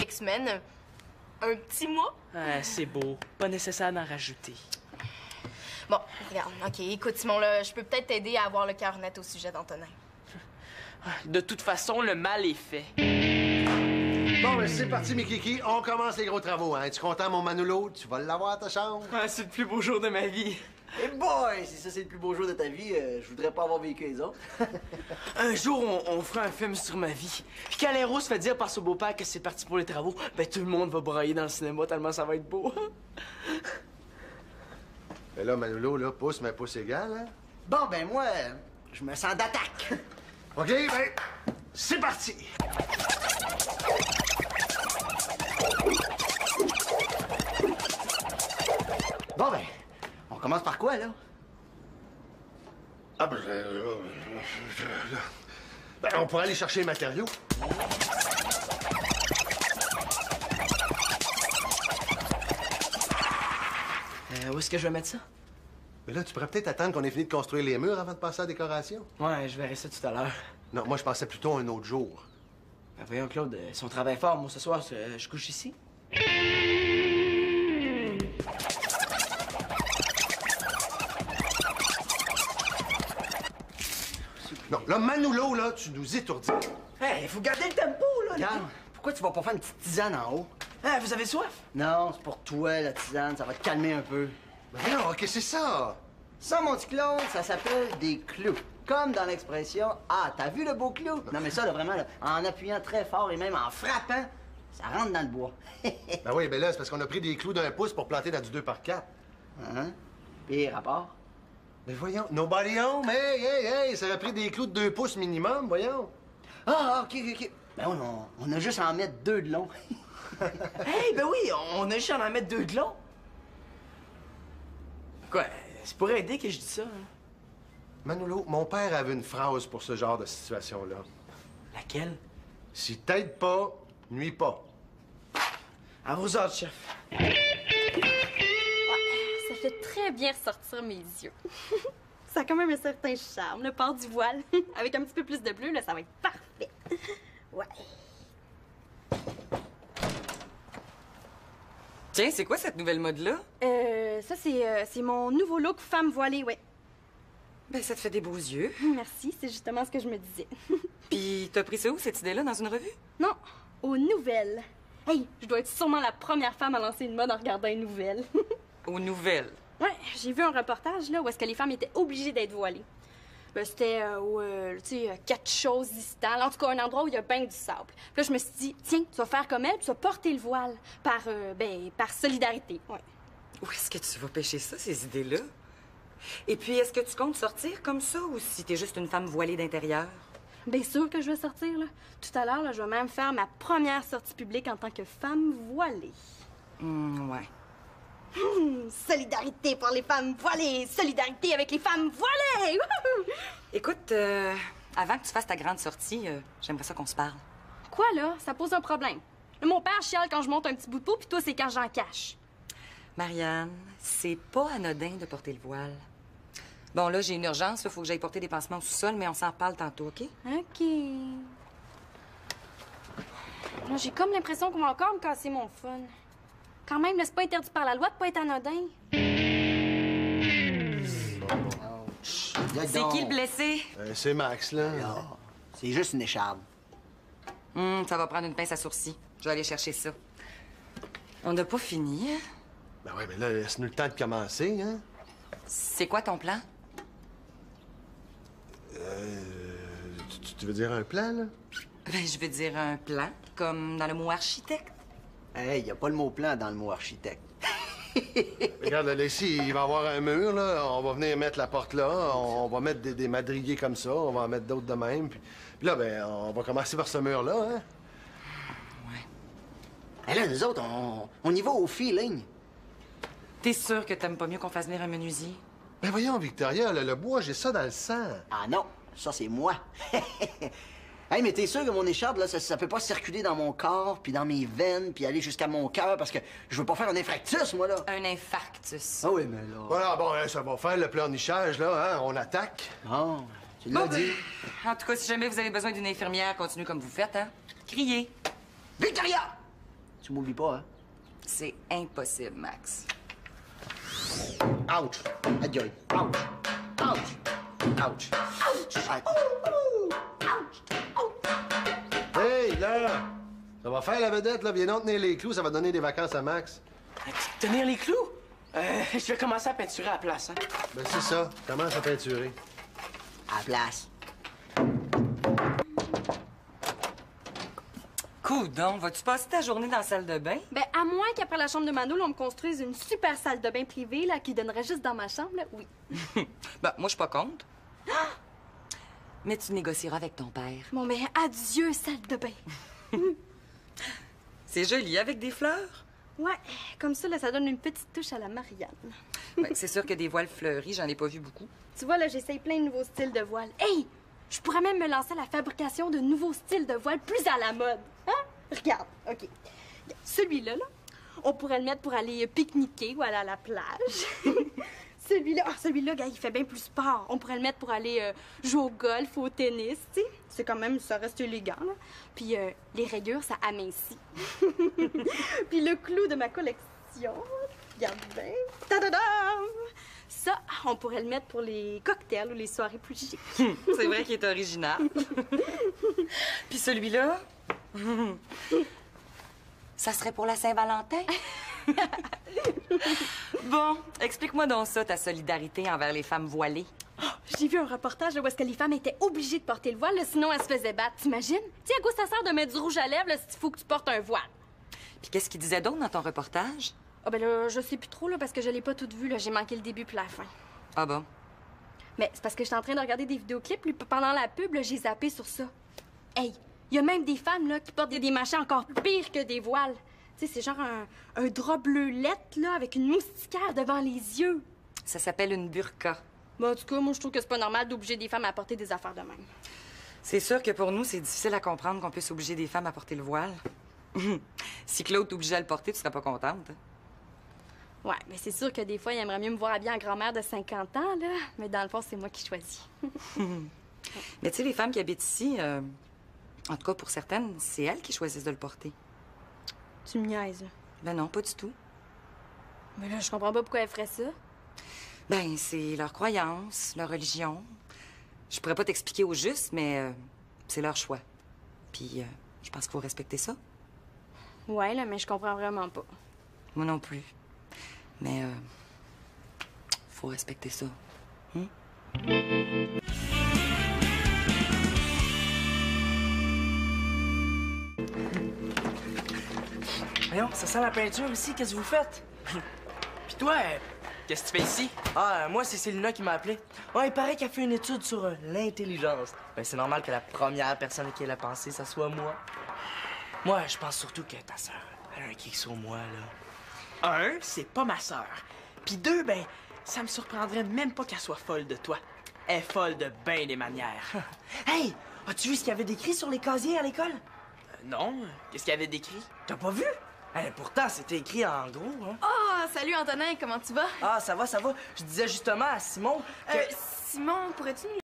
X-Men, un petit mois? C'est beau. Pas nécessaire d'en rajouter. Bon, regarde, OK, écoute, Simon, là, je peux peut-être t'aider à avoir le cœur net au sujet d'Antonin. De toute façon, le mal est fait. Bon, ben c'est parti, mes kikis. On commence les gros travaux, hein. Es-tu content, mon Manolo? Tu vas l'avoir à ta chambre? Ouais, c'est le plus beau jour de ma vie. Eh boy, si ça c'est le plus beau jour de ta vie, je voudrais pas avoir vécu les autres. Un jour, on fera un film sur ma vie. Puis quand l'héros se fait dire par son beau-père que c'est parti pour les travaux, ben tout le monde va brailler dans le cinéma tellement ça va être beau. Ben là, Manolo, là, pouce, mais pouce égal, hein? Bon, ben moi, je me sens d'attaque. OK, ben, c'est parti! Bon, ben, on commence par quoi, là? Ah, ben, ben on pourrait aller chercher les matériaux. Où est-ce que je vais mettre ça? Mais là, tu pourrais peut-être attendre qu'on ait fini de construire les murs avant de passer à la décoration. Ouais, je verrai ça tout à l'heure. Non, moi, je pensais plutôt à un autre jour. Ben voyons, Claude, si on travaille fort, moi, ce soir, je couche ici. Non, là, Manolo, là, tu nous étourdis. Hey, faut garder le tempo, là! Regarde, pourquoi tu vas pas faire une petite tisane en haut? Ah, vous avez soif? Non, c'est pour toi, la tisane, ça va te calmer un peu. Mais non, qu'est-ce que c'est ça? Ça, mon petit Claude, ça s'appelle des clous. Comme dans l'expression « Ah, t'as vu le beau clou? » Non, mais ça, là, vraiment, là, en appuyant très fort et même en frappant, ça rentre dans le bois. Ben oui, ben là, c'est parce qu'on a pris des clous d'1 pouce pour planter dans du 2x4. Hein? Puis, rapport? Mais voyons, nobody home, hey, ça aurait pris des clous de 2 pouces minimum, voyons. Ah, OK. Ben oui, on a juste à en mettre 2 de long. Hey, ben oui, on a juste à en mettre 2 de long. Quoi, c'est pour aider que je dis ça, hein? Manolo, mon père avait une phrase pour ce genre de situation-là. Laquelle? Si t'aides pas, nuis pas. À vos ordres, chef. Ouais, ça fait très bien ressortir mes yeux. Ça a quand même un certain charme, le port du voile. Avec un petit peu plus de bleu, là, ça va être parfait. Ouais. Tiens, c'est quoi cette nouvelle mode-là? Ça, c'est mon nouveau look femme voilée, ouais. Ben, ça te fait des beaux yeux. Merci, c'est justement ce que je me disais. Puis, t'as pris ça où, cette idée-là, dans une revue? Non, aux nouvelles. Hey, je dois être sûrement la première femme à lancer une mode en regardant une nouvelle. Aux nouvelles? Ouais, j'ai vu un reportage, là, où est-ce que les femmes étaient obligées d'être voilées. Ben, c'était tu sais, 4 choses distants. En tout cas, un endroit où il y a bien du sable. Puis là, je me suis dit, tiens, tu vas faire comme elle, tu vas porter le voile. Par solidarité, ouais. Où est-ce que tu vas pêcher ça, ces idées-là? Et puis, est-ce que tu comptes sortir comme ça ou si t'es juste une femme voilée d'intérieur? Bien sûr que je vais sortir, là. Tout à l'heure, là, je vais même faire ma première sortie publique en tant que femme voilée. Ouais. Solidarité pour les femmes voilées! Solidarité avec les femmes voilées! Wouhou! Écoute, avant que tu fasses ta grande sortie, j'aimerais ça qu'on se parle. Quoi, là? Ça pose un problème. Là, mon père chiale quand je monte un petit bout de peau, puis toi, c'est quand j'en cache. Marianne, c'est pas anodin de porter le voile. Bon, là, j'ai une urgence, il faut que j'aille porter des pansements au sous-sol, mais on s'en reparle tantôt, OK? OK. Là, j'ai comme l'impression qu'on va encore me casser mon fun. Quand même, là, c'est pas interdit par la loi de pas être anodin. C'est qui le blessé? C'est Max, là. C'est juste une écharpe. Ça va prendre une pince à sourcils. Je vais aller chercher ça. On n'a pas fini, hein? Ben ouais, mais là, laisse-nous le temps de commencer, hein? C'est quoi ton plan? Tu veux dire un plan, là? Ben, je veux dire un plan, comme dans le mot architecte. Hey, y a pas le mot plan dans le mot architecte. Regarde, là, ici, il va y avoir un mur, là. On va venir mettre la porte là. On va mettre des madriers comme ça. On va en mettre d'autres de même. Puis là, ben, on va commencer par ce mur-là, hein? Et là, nous autres, on y va au feeling. T'es sûr que t'aimes pas mieux qu'on fasse venir un menuisier? Ben voyons, Victoria, le bois, j'ai ça dans le sang. Ah non, ça, c'est moi. Hey, mais t'es sûr que mon écharpe, là, ça peut pas circuler dans mon corps, puis dans mes veines, puis aller jusqu'à mon cœur, parce que je veux pas faire un infarctus, moi, là. Un infarctus. Ah oui, mais là... Voilà, bon, hein, ça va faire le pleurnichage, là, hein? On attaque. Oh, tu l'as dit. En tout cas, si jamais vous avez besoin d'une infirmière, continuez comme vous faites, hein? Criez. Victoria! Tu m'oublies pas, hein? C'est impossible, Max. Ouch! Adieu. Ouch! Ouch! Ouch! Ouch! Hey, là! Ça va faire la vedette, là. Viens donc tenir les clous, ça va donner des vacances à Max. Tenir les clous? Je vais commencer à peinturer à la place, hein? Ben, c'est ça. Commence à peinturer. À la place. Coudon, vas-tu passer ta journée dans la salle de bain? Ben, à moins qu'après la chambre de Manolo, on me construise une super salle de bain privée, là, qui donnerait juste dans ma chambre, là, oui. Ben, moi, je suis pas contre. Mais tu négocieras avec ton père. Bon, mais adieu, salle de bain. C'est joli, avec des fleurs. Ouais, comme ça, là, ça donne une petite touche à la Marianne. Ben, c'est sûr que des voiles fleuris, j'en ai pas vu beaucoup. Tu vois, là, j'essaye plein de nouveaux styles de voiles. Hey! Je pourrais même me lancer à la fabrication de nouveaux styles de voiles plus à la mode. Hein? Regarde, OK. Celui-là, là, On pourrait le mettre pour aller pique-niquer ou aller à la plage. Celui-là, gars, il fait bien plus sport. On pourrait le mettre pour aller jouer au golf, au tennis, tu sais. C'est quand même, ça reste élégant, là. Puis les rayures, ça amincit. Puis le clou de ma collection, regarde bien. Ta-da-dam! Ça, on pourrait le mettre pour les cocktails ou les soirées plus chics. C'est vrai qu'il est original. Puis celui-là, ça serait pour la Saint-Valentin? Bon, explique-moi donc ça, ta solidarité envers les femmes voilées. Oh, j'ai vu un reportage où est-ce que les femmes étaient obligées de porter le voile, là, sinon elles se faisaient battre. T'imagines? Tu sais, à quoi ça sert de mettre du rouge à lèvres s'il faut que tu portes un voile? Puis qu'est-ce qu'il disait d'autre dans ton reportage? Ah ben là, je sais plus trop, là, parce que je l'ai pas toute vue, là. J'ai manqué le début puis la fin. Ah bon? Mais c'est parce que j'étais en train de regarder des vidéoclips, puis pendant la pub, là, j'ai zappé sur ça. Hey, il y a même des femmes, là, qui portent des machins encore pires que des voiles. Tu sais, c'est genre un drap bleu lettre, là, avec une moustiquaire devant les yeux. Ça s'appelle une burqa. Bon, en tout cas, moi, je trouve que c'est pas normal d'obliger des femmes à porter des affaires de même. C'est sûr que pour nous, c'est difficile à comprendre qu'on puisse obliger des femmes à porter le voile. Si Claude t'obligeait à le porter, tu serais pas contente. Ouais, mais c'est sûr que des fois, il aimerait mieux me voir habillée en grand-mère de 50 ans, là. Mais dans le fond, c'est moi qui choisis. Mais tu sais, les femmes qui habitent ici, en tout cas pour certaines, c'est elles qui choisissent de le porter. Tu me niaises, là. Ben non, pas du tout. Mais là, je comprends pas pourquoi elles feraient ça. Ben, c'est leur croyance, leur religion. Je pourrais pas t'expliquer au juste, mais c'est leur choix. Puis, je pense qu'il faut respecter ça. Ouais, là, mais je comprends vraiment pas. Moi non plus. Mais, faut respecter ça. Voyons, ça sent la peinture ici, qu'est-ce que vous faites? Puis toi, qu'est-ce que tu fais ici? Ah, moi, c'est Célina qui m'a appelé. Ouais, il paraît qu'elle fait une étude sur l'intelligence. Ben, c'est normal que la première personne à qui elle a pensé, ça soit moi. Moi, je pense surtout que ta sœur, elle a un kick sur moi, là. Un, c'est pas ma sœur. Puis deux, ben, ça me surprendrait même pas qu'elle soit folle de toi. Elle est folle de bien des manières. Hey, as-tu vu ce qu'il y avait décrit sur les casiers à l'école? Non, qu'est-ce qu'il y avait décrit? T'as pas vu? Pourtant, c'était écrit en gros, hein? Oh, salut Antonin, comment tu vas? Ah, ça va, ça va. Je disais justement à Simon que... Simon, pourrais-tu nous